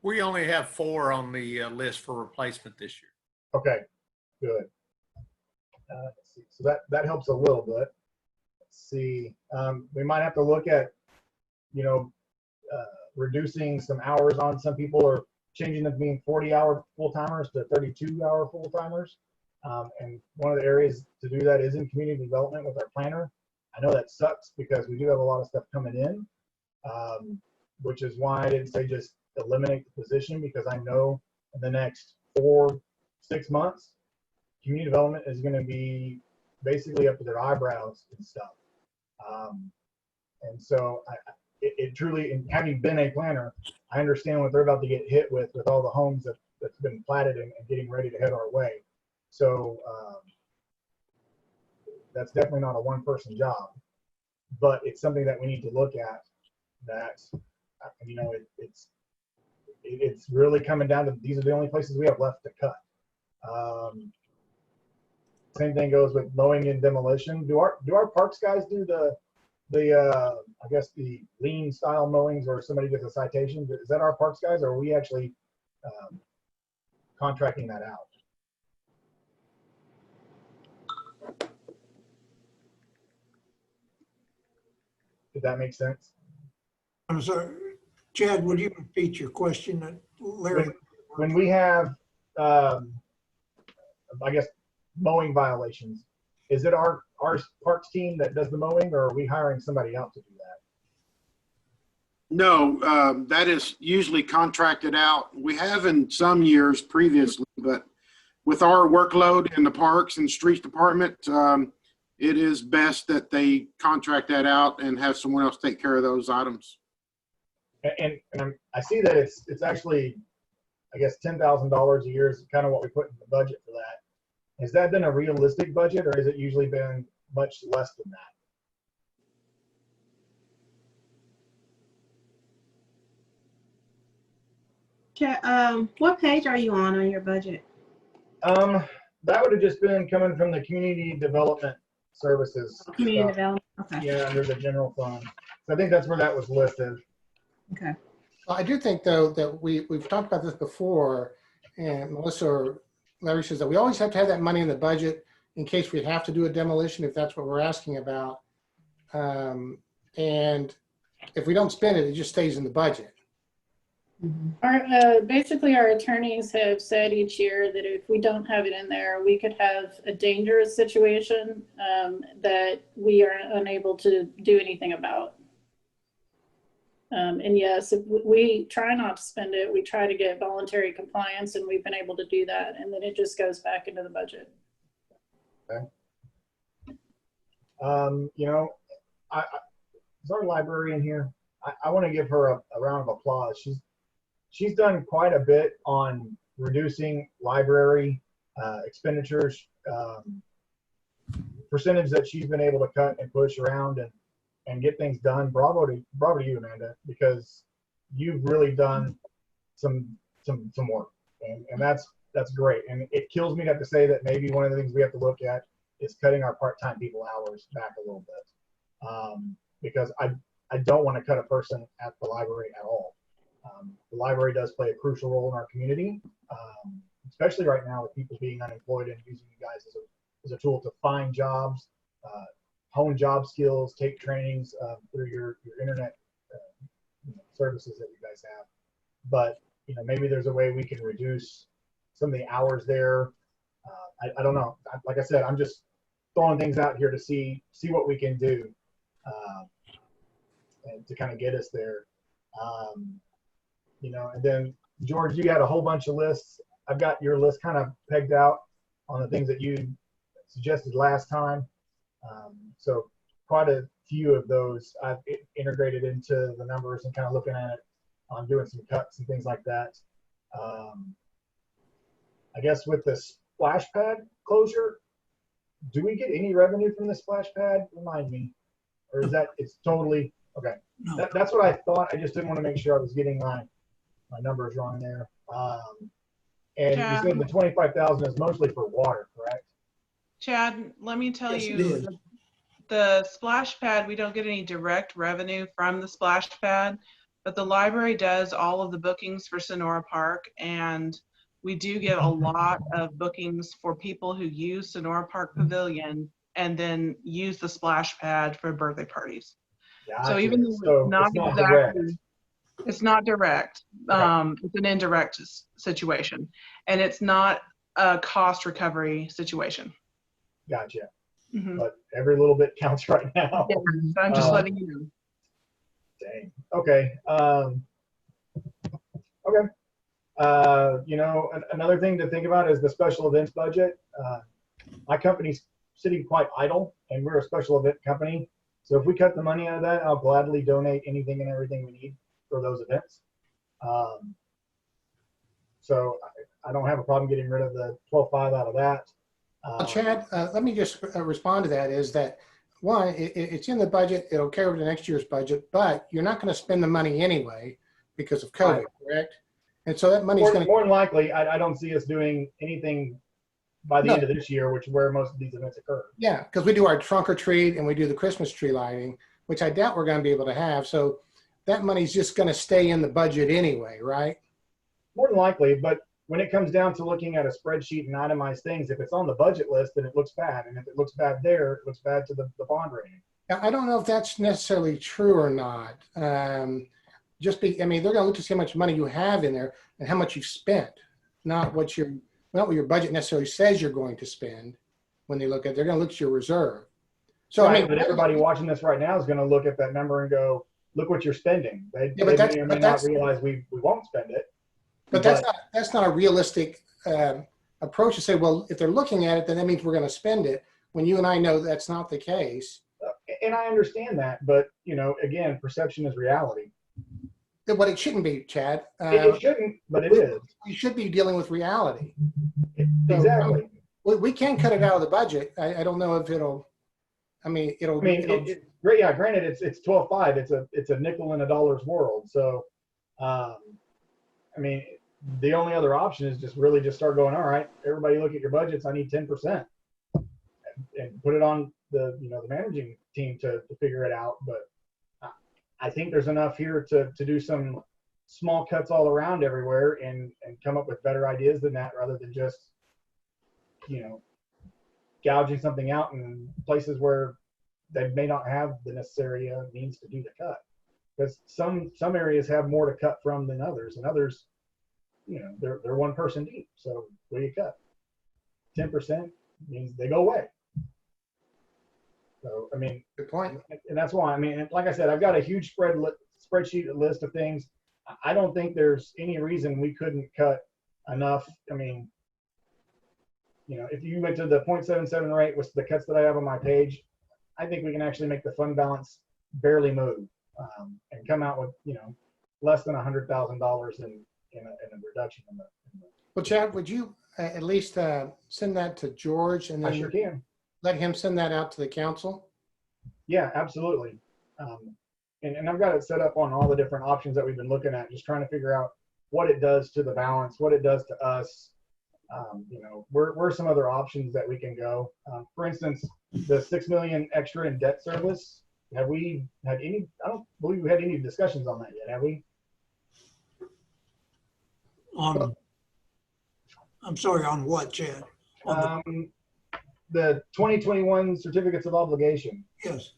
[SPEAKER 15] We only have 4 on the list for replacement this year.
[SPEAKER 11] Okay, good. Let's see. So that helps a little bit. Let's see. We might have to look at, you know, reducing some hours on some people, or changing them from being 40-hour full-timers to 32-hour full-timers. And one of the areas to do that is in community development with our planner. I know that sucks because we do have a lot of stuff coming in, which is why I didn't say just eliminate the position, because I know in the next 4-6 months, community development is going to be basically up to their eyebrows and stuff. And so it truly, and having been a planner, I understand what they're about to get hit with all the homes that's been platted and getting ready to head our way. So that's definitely not a one-person job, but it's something that we need to look at. That, you know, it's really coming down to, these are the only places we have left to cut. Same thing goes with mowing and demolition. Do our parks guys do the I guess the lean style mowings where somebody gets a citation? Is that our parks guys, or are we actually contracting that out? Did that make sense?
[SPEAKER 2] I'm sorry, Chad, would you repeat your question? Larry?
[SPEAKER 11] When we have, I guess, mowing violations, is it our parks team that does the mowing, or are we hiring somebody else to do that?
[SPEAKER 16] No, that is usually contracted out. We have in some years previously, but with our workload in the parks and streets department, it is best that they contract that out and have someone else take care of those items.
[SPEAKER 11] And I see that it's actually, I guess, $10,000 a year is kind of what we put in the budget for that. Has that been a realistic budget, or has it usually been much less than
[SPEAKER 3] that? What page are you on your budget?
[SPEAKER 11] That would have just been coming from the community development services.
[SPEAKER 3] Community development, okay.
[SPEAKER 11] Yeah, under the general fund. So I think that's where that was listed.
[SPEAKER 3] Okay.
[SPEAKER 1] Well, I do think, though, that we've talked about this before, and Melissa or Larry says that we always have to have that money in the budget in case we have to do a demolition, if that's what we're asking about. And if we don't spend it, it just stays in the budget.
[SPEAKER 17] Basically, our attorneys have said each year that if we don't have it in there, we could have a dangerous situation that we are unable to do anything about. And yes, if we try not to spend it, we try to get voluntary compliance, and we've been able to do that. And then it just goes back into the budget.
[SPEAKER 11] Okay. You know, is our librarian here? I want to give her a round of applause. She's done quite a bit on reducing library expenditures, percentage that she's been able to cut and push around and get things done. Bravo to you, Amanda, because you've really done some work, and that's great. And it kills me to have to say that maybe one of the things we have to look at is cutting our part-time people hours back a little bit, because I don't want to cut a person at the library at all. The library does play a crucial role in our community, especially right now with people being unemployed and using you guys as a tool to find jobs, hone job skills, take trainings through your internet services that you guys have. But maybe there's a way we can reduce some of the hours there. I don't know. Like I said, I'm just throwing things out here to see what we can do and to kind of get us there. And then George, you got a whole bunch of lists. I've got your list kind of pegged out on the things that you suggested last time. So quite a few of those I've integrated into the numbers and kind of looking at it on doing some cuts and things like that. I guess with the splash pad closure, do we get any revenue from the splash pad? Remind me. Or is that, it's totally, okay.
[SPEAKER 2] No.
[SPEAKER 11] That's what I thought. I just didn't want to make sure I was getting my numbers wrong there. And
[SPEAKER 18] Chad,
[SPEAKER 11] you said the 25,000 is mostly for water, correct?
[SPEAKER 18] Chad, let me tell
[SPEAKER 2] Yes, it
[SPEAKER 18] you,
[SPEAKER 2] is.
[SPEAKER 18] the splash pad, we don't get any direct revenue from the splash pad, but the library does all of the bookings for Sonora Park, and we do get a lot of bookings for people who use Sonora Park Pavilion and then use the splash pad for birthday parties.
[SPEAKER 11] Gotcha.
[SPEAKER 18] So even though
[SPEAKER 11] So
[SPEAKER 18] it's not exactly
[SPEAKER 11] direct.
[SPEAKER 18] it's not direct.
[SPEAKER 11] Okay.
[SPEAKER 18] It's an indirect situation, and it's not a cost recovery situation.
[SPEAKER 11] Gotcha.
[SPEAKER 18] Mhm.
[SPEAKER 11] But every little bit counts right now.
[SPEAKER 18] Yeah, I'm just letting you know.
[SPEAKER 11] Dang. Okay. Okay. Another thing to think about is the special events budget. My company's sitting quite idle, and we're a special event company. So if we cut the money out of that, I'll gladly donate anything and everything we need for those events. So I don't have a problem getting rid of the 12.5 out of that.
[SPEAKER 1] Chad, let me just respond to that. Is that one? It's in the budget. It'll carry over to next year's budget, but you're not going to spend the money anyway because of COVID,
[SPEAKER 11] Right.
[SPEAKER 1] correct? And so that money's going to
[SPEAKER 11] more than likely. I don't see us doing anything by the end of this year, which is where most of these events occur.
[SPEAKER 1] Yeah, because we do our trunk or treat and we do the Christmas tree lighting, which I doubt we're going to be able to have. So that money's just going to stay in the budget anyway, right?
[SPEAKER 11] More than likely, but when it comes down to looking at a spreadsheet and itemized things, if it's on the budget list, then it looks bad. And if it looks bad there, it looks bad to the bond rating.
[SPEAKER 1] I don't know if that's necessarily true or not. I mean, they're going to look to see how much money you have in there and how much you've spent, not what your budget necessarily says you're going to spend. When they look at, they're going to look at your reserve. So
[SPEAKER 11] right,
[SPEAKER 1] I mean,
[SPEAKER 11] but everybody watching this right now is going to look at that number and go, "Look what you're spending." They may or may not realize we won't spend it.
[SPEAKER 1] But that's not a realistic approach to say, well, if they're looking at it, then that means we're going to spend it. When you and I know that's not the case.
[SPEAKER 11] And I understand that, but again, perception is reality.
[SPEAKER 1] But it shouldn't be, Chad.
[SPEAKER 11] It shouldn't, but it is.
[SPEAKER 1] We should be dealing with reality.
[SPEAKER 11] Exactly.
[SPEAKER 1] So, we can cut it out of the budget. I don't know if it'll.
[SPEAKER 11] Yeah. Granted, it's 12.5. It's a nickel and a dollar's world. So, the only other option is just start going. All right, everybody, look at your budgets. I need 10%, and put it on the managing team to figure it out. But I think there's enough here to do some small cuts all around everywhere and come up with better ideas than that, rather than just gouging something out in places where they may not have the necessary means to do the cut. Because some areas have more to cut from than others, and others, they're one person deep. So what do you cut? 10% means they go away. So, good
[SPEAKER 1] point.
[SPEAKER 11] And that's why, like I said, I've got a huge spreadsheet list of things. I don't think there's any reason we couldn't cut enough. I mean, you know, if you went to the 0.77 rate with the cuts that I have on my page, I think we can actually make the fund balance barely move and come out with, you know, less than $100,000 in a reduction in the.
[SPEAKER 1] Well, Chad, would you at least send that to George and then
[SPEAKER 11] I sure can.
[SPEAKER 1] Let him send that out to the council?
[SPEAKER 11] Yeah, absolutely. And I've got it set up on all the different options that we've been looking at, just trying to figure out what it does to the balance, what it does to us. You know, where are some other options that we can go? For instance, the $6 million extra in debt service. Have we had any? I don't believe we had any discussions on that yet, have we?
[SPEAKER 2] I'm sorry, on what, Chad?
[SPEAKER 11] The 2021 certificates of obligation.
[SPEAKER 2] Yes,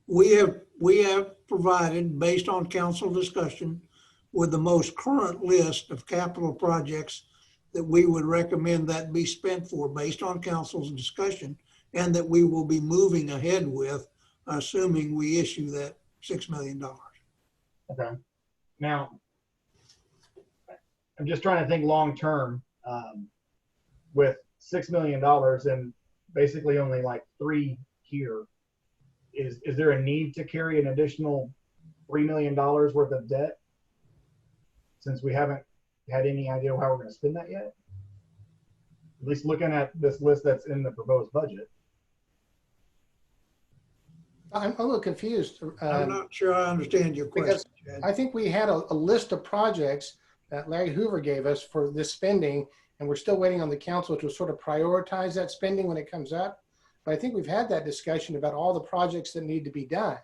[SPEAKER 2] we have provided, based on council discussion, with the most current list of capital projects that we would recommend that be spent for, based on council's discussion, and that we will be moving ahead with, assuming we issue that $6 million.
[SPEAKER 11] Okay. Now, I'm just trying to think long term. With $6 million and basically only like 3 here, is there a need to carry an additional $3 million worth of debt, since we haven't had any idea how we're going to spend that yet? At least looking at this list that's in the proposed budget.
[SPEAKER 1] I'm a little confused.
[SPEAKER 2] I'm not sure I understand your question,
[SPEAKER 1] Because I think we had a list of projects that Larry Hoover gave us for this spending, and we're still waiting on the council to sort of prioritize that spending when it comes up. But I think we've had that discussion about all the projects that need to be done.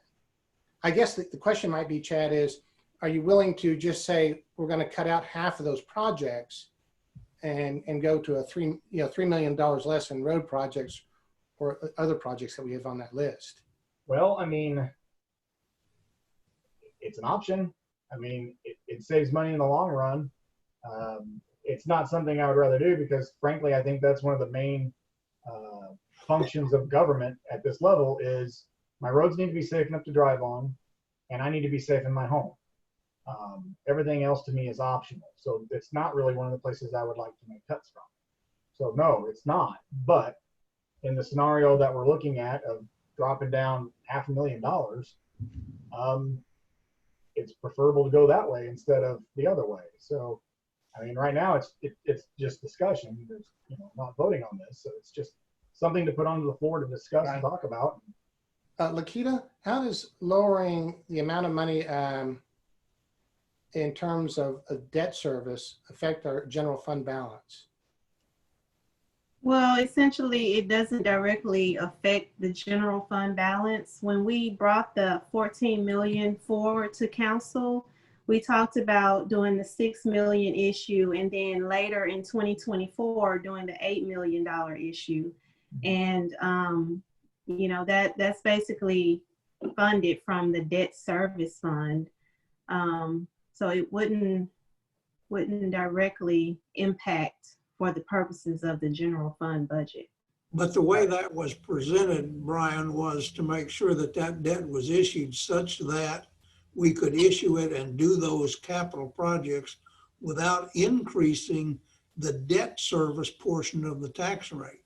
[SPEAKER 1] I guess the question might be, Chad, is are you willing to just say we're going to cut out half of those projects and go to a $3 million less in road projects or other projects that we have on that list?
[SPEAKER 11] Well, I mean, it's an option. I mean, it saves money in the long run. It's not something I would rather do because, frankly, I think that's one of the main functions of government at this level is my roads need to be safe enough to drive on, and I need to be safe in my home. Everything else to me is optional. So it's not really one of the places I would like to make cuts from. So no, it's not. But in the scenario that we're looking at of dropping down $500,000, it's preferable to go that way instead of the other way. So, I mean, right now it's just discussion. There's, you know, not voting on this, so it's just something to put onto the floor to discuss and talk about.
[SPEAKER 1] Lakita, how does lowering the amount of money in terms of debt service affect our general fund balance?
[SPEAKER 3] Well, essentially, it doesn't directly affect the general fund balance. When we brought the 14 million forward to council, we talked about doing the 6 million issue, and then later in 2024 doing the $8 million issue. And you know, that's basically funded from the debt service fund. So it wouldn't directly impact for the purposes of the general fund budget.
[SPEAKER 2] But the way that was presented, Brian, was to make sure that that debt was issued such that we could issue it and do those capital projects without increasing the debt service portion of the tax rate.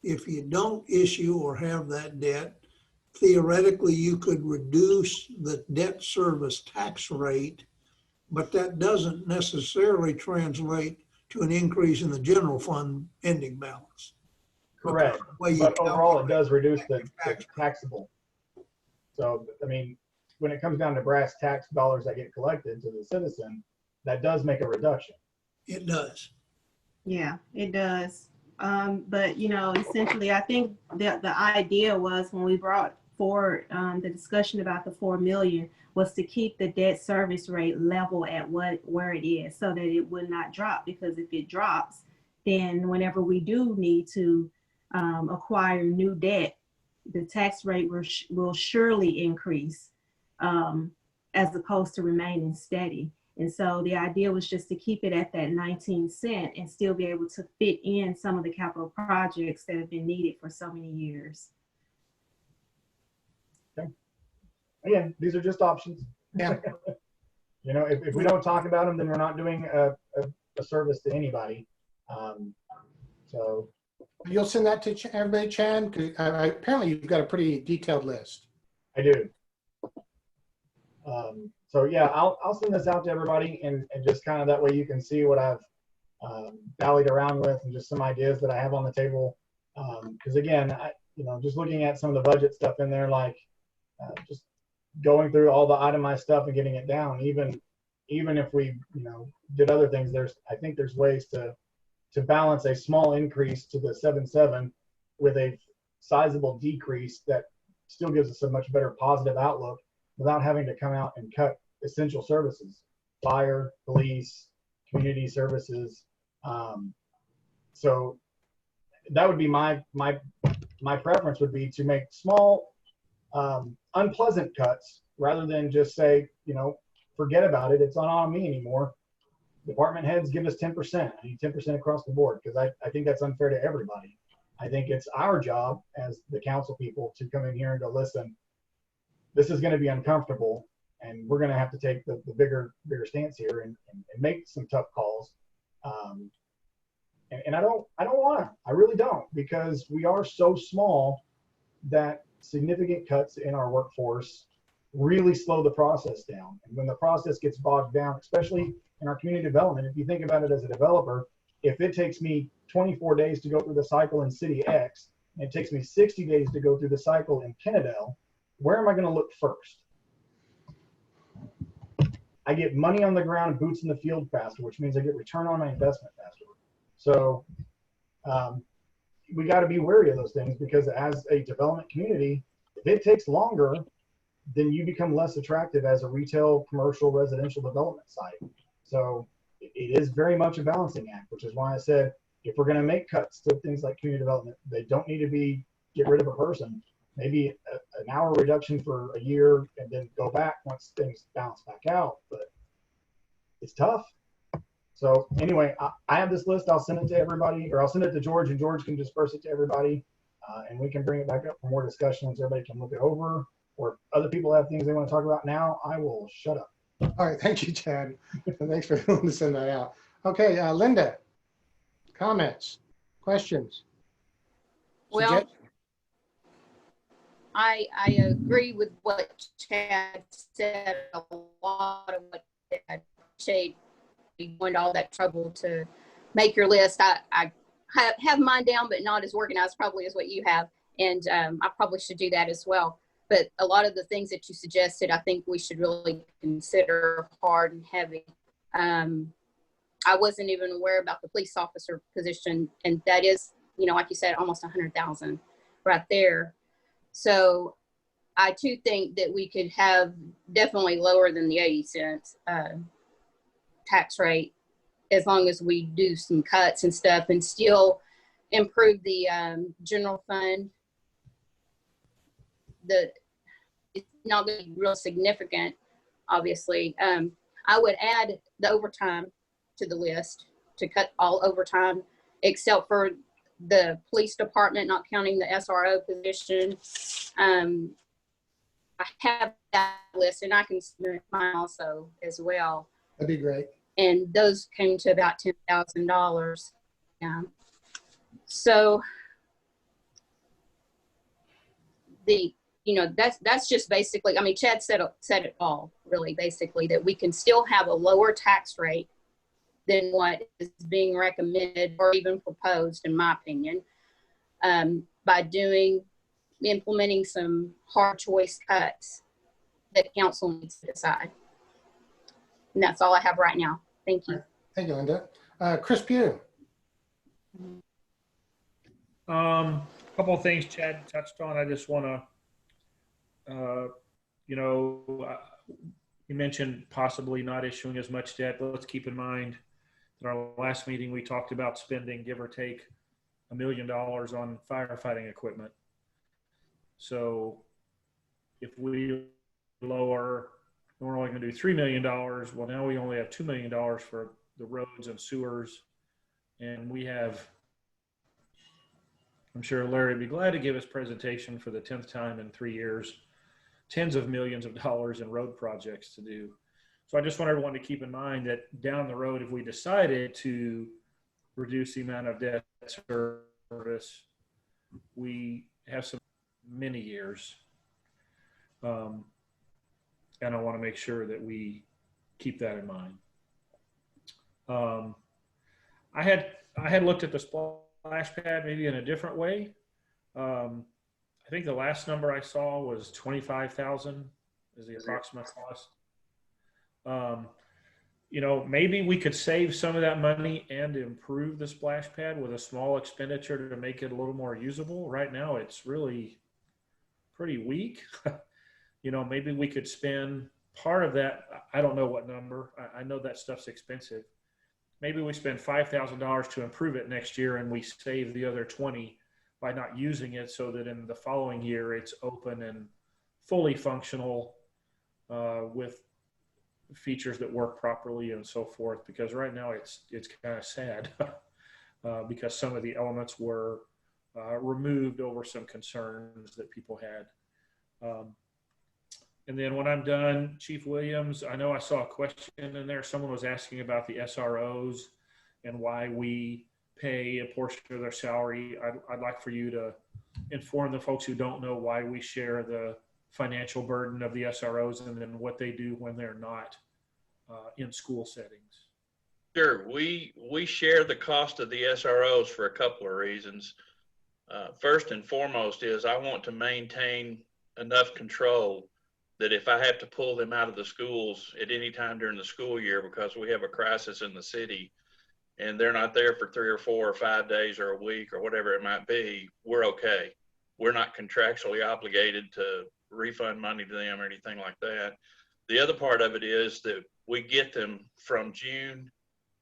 [SPEAKER 2] If you don't issue or have that debt, theoretically you could reduce the debt service tax rate, but that doesn't necessarily translate to an increase in the general fund ending balance.
[SPEAKER 11] Correct. But overall, it does reduce the taxable. So, I mean, when it comes down to brass tax dollars that get collected to the citizen, that does make a reduction.
[SPEAKER 2] It does.
[SPEAKER 3] Yeah, it does. But, you know, essentially, I think the idea was when we brought forward the discussion about the 4 million was to keep the debt service rate level at where it is so that it would not drop, because if it drops, then whenever we do need to acquire new debt, the tax rate will surely increase as opposed to remaining steady. And so the idea was just to keep it at that 19 cent and still be able to fit in some of the capital projects that have been needed for so many years.
[SPEAKER 11] Okay. Again, these are just options.
[SPEAKER 1] Yeah.
[SPEAKER 11] You know, if we don't talk about them, then we're not doing a service to anybody. So
[SPEAKER 1] you'll send that to everybody, Chad? 'Cause apparently you've got a pretty detailed list.
[SPEAKER 11] I do. So yeah, I'll send this out to everybody, and just kind of that way you can see what I've dallied around with, and just some ideas that I have on the table. Because again, just looking at some of the budget stuff in there, like just going through all the itemized stuff and getting it down. Even if we did other things, I think there's ways to balance a small increase to the 7.7 with a sizable decrease that still gives us a much better positive outlook without having to come out and cut essential services, fire, police, community services. So that would be my preference, would be to make small, unpleasant cuts rather than just say, forget about it. It's not on me anymore. Department heads, give us 10%. I need 10% across the board, because I think that's unfair to everybody. I think it's our job as the council people to come in here and go, listen, this is going to be uncomfortable, and we're going to have to take the bigger stance here and make some tough calls. And I don't want to. I really don't, because we are so small that significant cuts in our workforce really slow the process down. And when the process gets bogged down, especially in our community development, if you think about it as a developer, if it takes me 24 days to go through the cycle in City X, and it takes me 60 days to go through the cycle in Kennedale, where am I going to look first? I get money on the ground, boots in the field faster, which means I get return on my investment faster. So we got to be wary of those things, because as a development community, if it takes longer, then you become less attractive as a retail, commercial, residential development site. So it is very much a balancing act, which is why I said, if we're going to make cuts to things like community development, they don't need to be get rid of a person. Maybe an hour reduction for a year, and then go back once things bounce back out. But it's tough. So anyway, I have this list. I'll send it to everybody, or I'll send it to George, and George can disperse it to everybody, and we can bring it back up for more discussions. Everybody can look it over, or if other people have things they want to talk about now, I will shut up.
[SPEAKER 1] All right, thank you, Chad. Thanks for willing to send that out. Okay, Linda, comments, questions?
[SPEAKER 13] Well, I agree with what Chad said. A lot of what Chad said. You went all that trouble to make your list. I have mine down, but not as organized probably as what you have, and I probably should do that as well. But a lot of the things that you suggested, I think we should really consider hard and heavy. I wasn't even aware about the police officer position, and that is, like you said, almost 100,000 right there. So I too think that we could have definitely lower than the 80 cents tax rate, as long as we do some cuts and stuff, and still improve the general fund. It's not going to be real significant, obviously. I would add the overtime to the list, to cut all overtime, except for the police department, not counting the SRO position. I have that list, and I can submit mine also as well.
[SPEAKER 1] That'd be great. And
[SPEAKER 13] those came to about $10,000. Yeah. So that's just basically, I mean, Chad said it all, really, basically, that we can still have a lower tax rate than what is being recommended or even proposed, in my opinion, by implementing some hard choice cuts that council needs to decide. And that's all I have right now. Thank you.
[SPEAKER 1] Thank you, Linda. Chris Pugh.
[SPEAKER 12] A couple of things Chad touched on. I just want to, you mentioned possibly not issuing as much debt. Let's keep in mind that our last meeting, we talked about spending, give or take, $1 million on firefighting equipment. So if we lower, we're only going to do $3 million. Well, now we only have $2 million for the roads and sewers. And we have, I'm sure Larry would be glad to give his presentation for the 10th time in 3 years tens of millions of dollars in road projects to do. So I just want everyone to keep in mind that down the road, if we decided to reduce the amount of debt service, we have some many years. And I want to make sure that we keep that in mind. I had looked at the splash pad maybe in a different way. I think the last number I saw was 25,000 is the approximate cost. You know, maybe we could save some of that money and improve the splash pad with a small expenditure to make it a little more usable. Right now, it's really pretty weak. You know, maybe we could spend part of that. I don't know what number. I know that stuff's expensive. Maybe we spend $5,000 to improve it next year and we save the other 20 by not using it, so that in the following year it's open and fully functional with features that work properly and so forth. Because right now it's kind of sad because some of the elements were removed over some concerns that people had. And then when I'm done, Chief Williams, I know I saw a question in there. Someone was asking about the SROs and why we pay a portion of their salary. I'd like for you to inform the folks who don't know why we share the financial burden of the SROs and then what they do when they're not in school settings.
[SPEAKER 14] Sure. We share the cost of the SROs for a couple of reasons. First and foremost is I want to maintain enough control that if I have to pull them out of the schools at any time during the school year because we have a crisis in the city and they're not there for 3 or 4 or 5 days or a week or whatever it might be, we're okay. We're not contractually obligated to refund money to them or anything like that. The other part of it is that we get them from June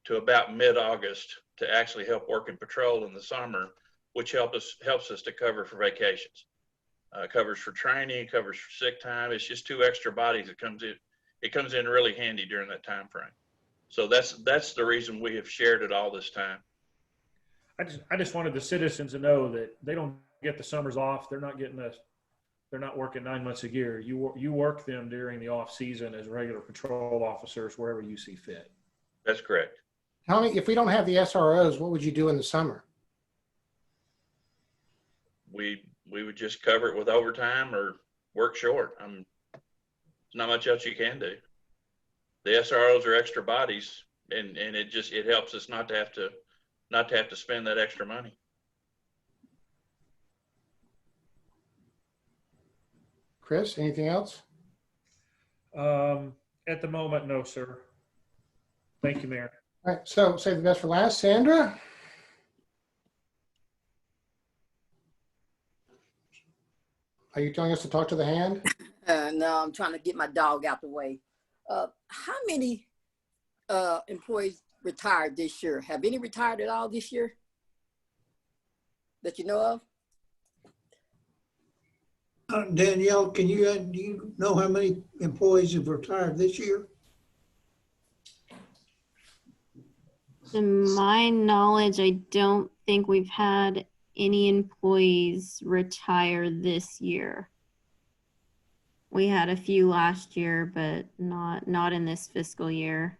[SPEAKER 14] to about mid-August to actually help work in patrol in the summer, which helps us to cover for vacations. Covers for training, covers for sick time. It's just 2 extra bodies that comes in. It comes in really handy during that time frame. So that's the reason we have shared it all this time.
[SPEAKER 12] I just wanted the citizens to know that they don't get the summers off. They're not working 9 months a year. You work them during the off season as regular patrol officers wherever you see fit.
[SPEAKER 14] That's correct.
[SPEAKER 1] Tell me, if we don't have the SROs, what would you do in the summer?
[SPEAKER 14] We would just cover it with overtime or work short. There's not much else you can do. The SROs are extra bodies, and it helps us not to have to spend that extra money.
[SPEAKER 1] Chris, anything else?
[SPEAKER 12] At the moment, no, sir. Thank you, Mayor.
[SPEAKER 1] All right, so save the best for last. Sandra? Are you telling us to talk to the hand?
[SPEAKER 19] No, I'm trying to get my dog out the way. How many employees retired this year? Have any retired at all this year that you know of?
[SPEAKER 2] Danielle, do you know how many employees have retired this year?
[SPEAKER 5] To my knowledge, I don't think we've had any employees retire this year. We had a few last year, but not in this fiscal year.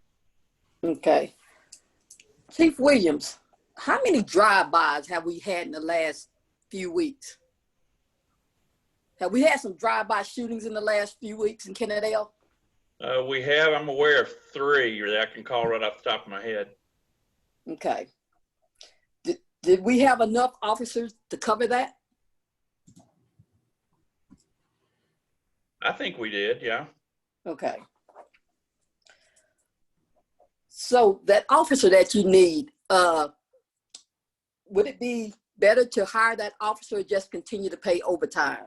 [SPEAKER 19] Okay. Chief Williams, how many drive-bys have we had in the last few weeks? Have we had some drive-by shootings in the last few weeks in Kennedale?
[SPEAKER 14] We have. I'm aware of 3 that I can call right off the top of my head.
[SPEAKER 19] Okay. Did we have enough officers to cover that?
[SPEAKER 14] I think we did, yeah.
[SPEAKER 19] Okay. So that officer that you need, would it be better to hire that officer or just continue to pay overtime?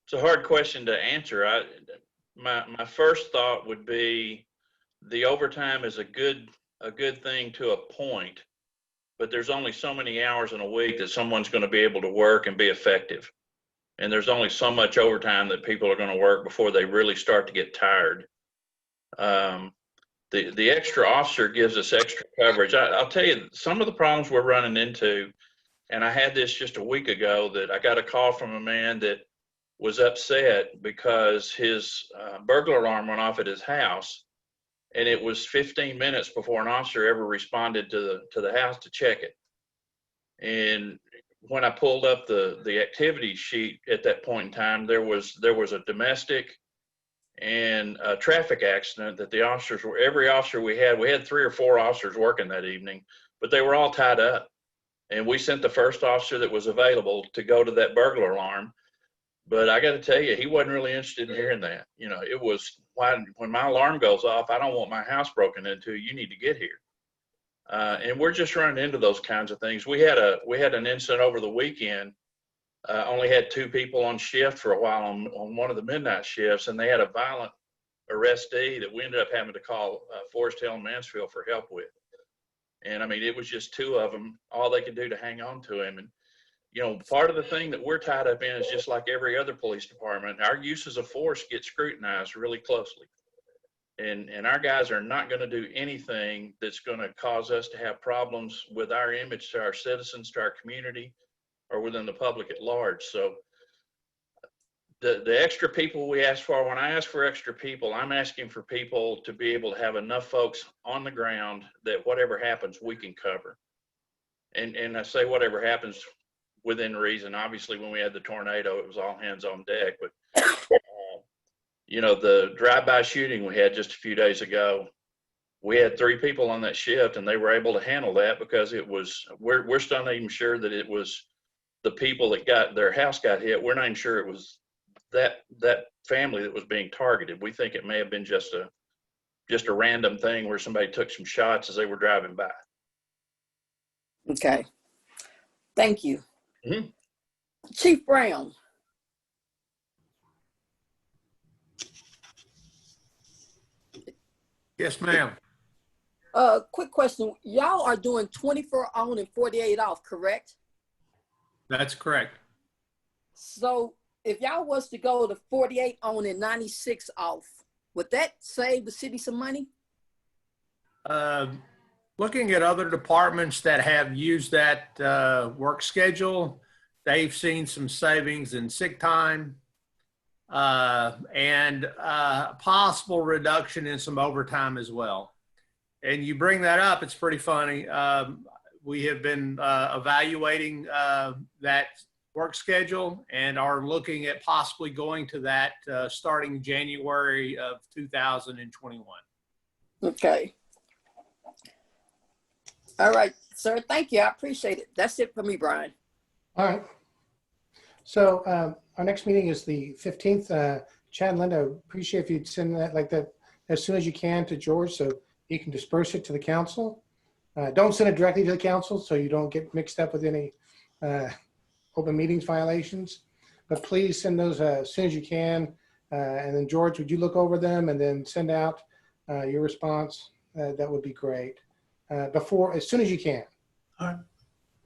[SPEAKER 14] It's a hard question to answer. My first thought would be the overtime is a good thing to a point, but there's only so many hours in a week that someone's going to be able to work and be effective. And there's only so much overtime that people are going to work before they really start to get tired. The extra officer gives us extra coverage. I'll tell you, some of the problems we're running into, And I had this just a week ago that I got a call from a man that was upset because his burglar alarm went off at his house, and it was 15 minutes before an officer ever responded to the house to check it. And when I pulled up the activity sheet at that point in time, there was a domestic and a traffic accident that the officers were, every officer we had 3 or 4 officers working that evening, but they were all tied up. And we sent the first officer that was available to go to that burglar alarm. But I got to tell you, he wasn't really interested in hearing that. You know, it was, when my alarm goes off, I don't want my house broken into. You need to get here. And we're just running into those kinds of things. We had an incident over the weekend. Only had 2 people on shift for a while on one of the midnight shifts, and they had a violent arrestee that we ended up having to call Forest Hill and Mansfield for help with. And I mean, it was just 2 of them, all they could do to hang on to him. And you know, part of the thing that we're tied up in is just like every other police department, our uses of force get scrutinized really closely. And our guys are not going to do anything that's going to cause us to have problems with our image to our citizens, to our community, or within the public at large. So the extra people we ask for, when I ask for extra people, I'm asking for people to be able to have enough folks on the ground that whatever happens, we can cover. And I say whatever happens within reason. Obviously, when we had the tornado, it was all hands on deck. But you know, the drive-by shooting we had just a few days ago, we had 3 people on that shift, and they were able to handle that because it was, we're still not even sure that it was the people that got their house got hit. We're not even sure it was that family that was being targeted. We think it may have been just a random thing where somebody took some shots as they were driving by.
[SPEAKER 19] Okay. Thank you.
[SPEAKER 14] Mm-hmm.
[SPEAKER 19] Chief Brown.
[SPEAKER 15] Yes, ma'am.
[SPEAKER 19] Quick question. Y'all are doing 24 on and 48 off, correct?
[SPEAKER 15] That's correct.
[SPEAKER 19] So if y'all was to go to 48 on and 96 off, would that save the city some money?
[SPEAKER 15] Looking at other departments that have used that work schedule, they've seen some savings in sick time and possible reduction in some overtime as well. And you bring that up, it's pretty funny. We have been evaluating that work schedule and are looking at possibly going to that starting January of 2021.
[SPEAKER 19] Okay. All right, sir. Thank you. I appreciate it. That's it for me, Brian.
[SPEAKER 1] All right. So our next meeting is the 15th. Chad and Linda, appreciate if you'd send that like that as soon as you can to George so he can disperse it to the council. Don't send it directly to the council so you don't get mixed up with any open meetings violations. But please send those as soon as you can. And then George, would you look over them and then send out your response? That would be great. As soon as you can.
[SPEAKER 2] All right.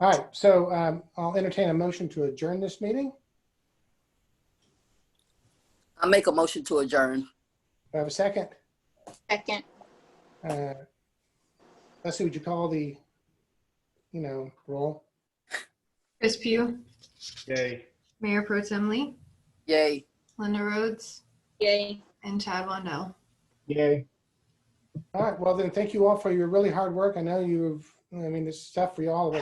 [SPEAKER 1] All right, so I'll entertain a motion to adjourn this meeting.
[SPEAKER 19] I'll make a motion to adjourn.
[SPEAKER 1] Do I have a second?
[SPEAKER 13] Second.
[SPEAKER 1] Leslie, would you call the, roll?
[SPEAKER 5] Chris Pugh,
[SPEAKER 12] Yay.
[SPEAKER 5] Mayor Pro Tem Lee,
[SPEAKER 19] Yay.
[SPEAKER 5] Linda Rhodes,
[SPEAKER 13] Yay.
[SPEAKER 5] and Chad Wandell.
[SPEAKER 11] Yay.
[SPEAKER 1] All right, well then, thank you all for your really hard work. I know this is tough for you all.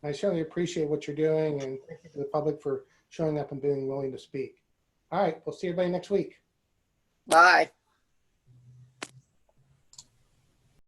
[SPEAKER 1] I certainly appreciate what you're doing, and thank you to the public for showing up and being willing to speak. All right, we'll see everybody next week.
[SPEAKER 19] Bye.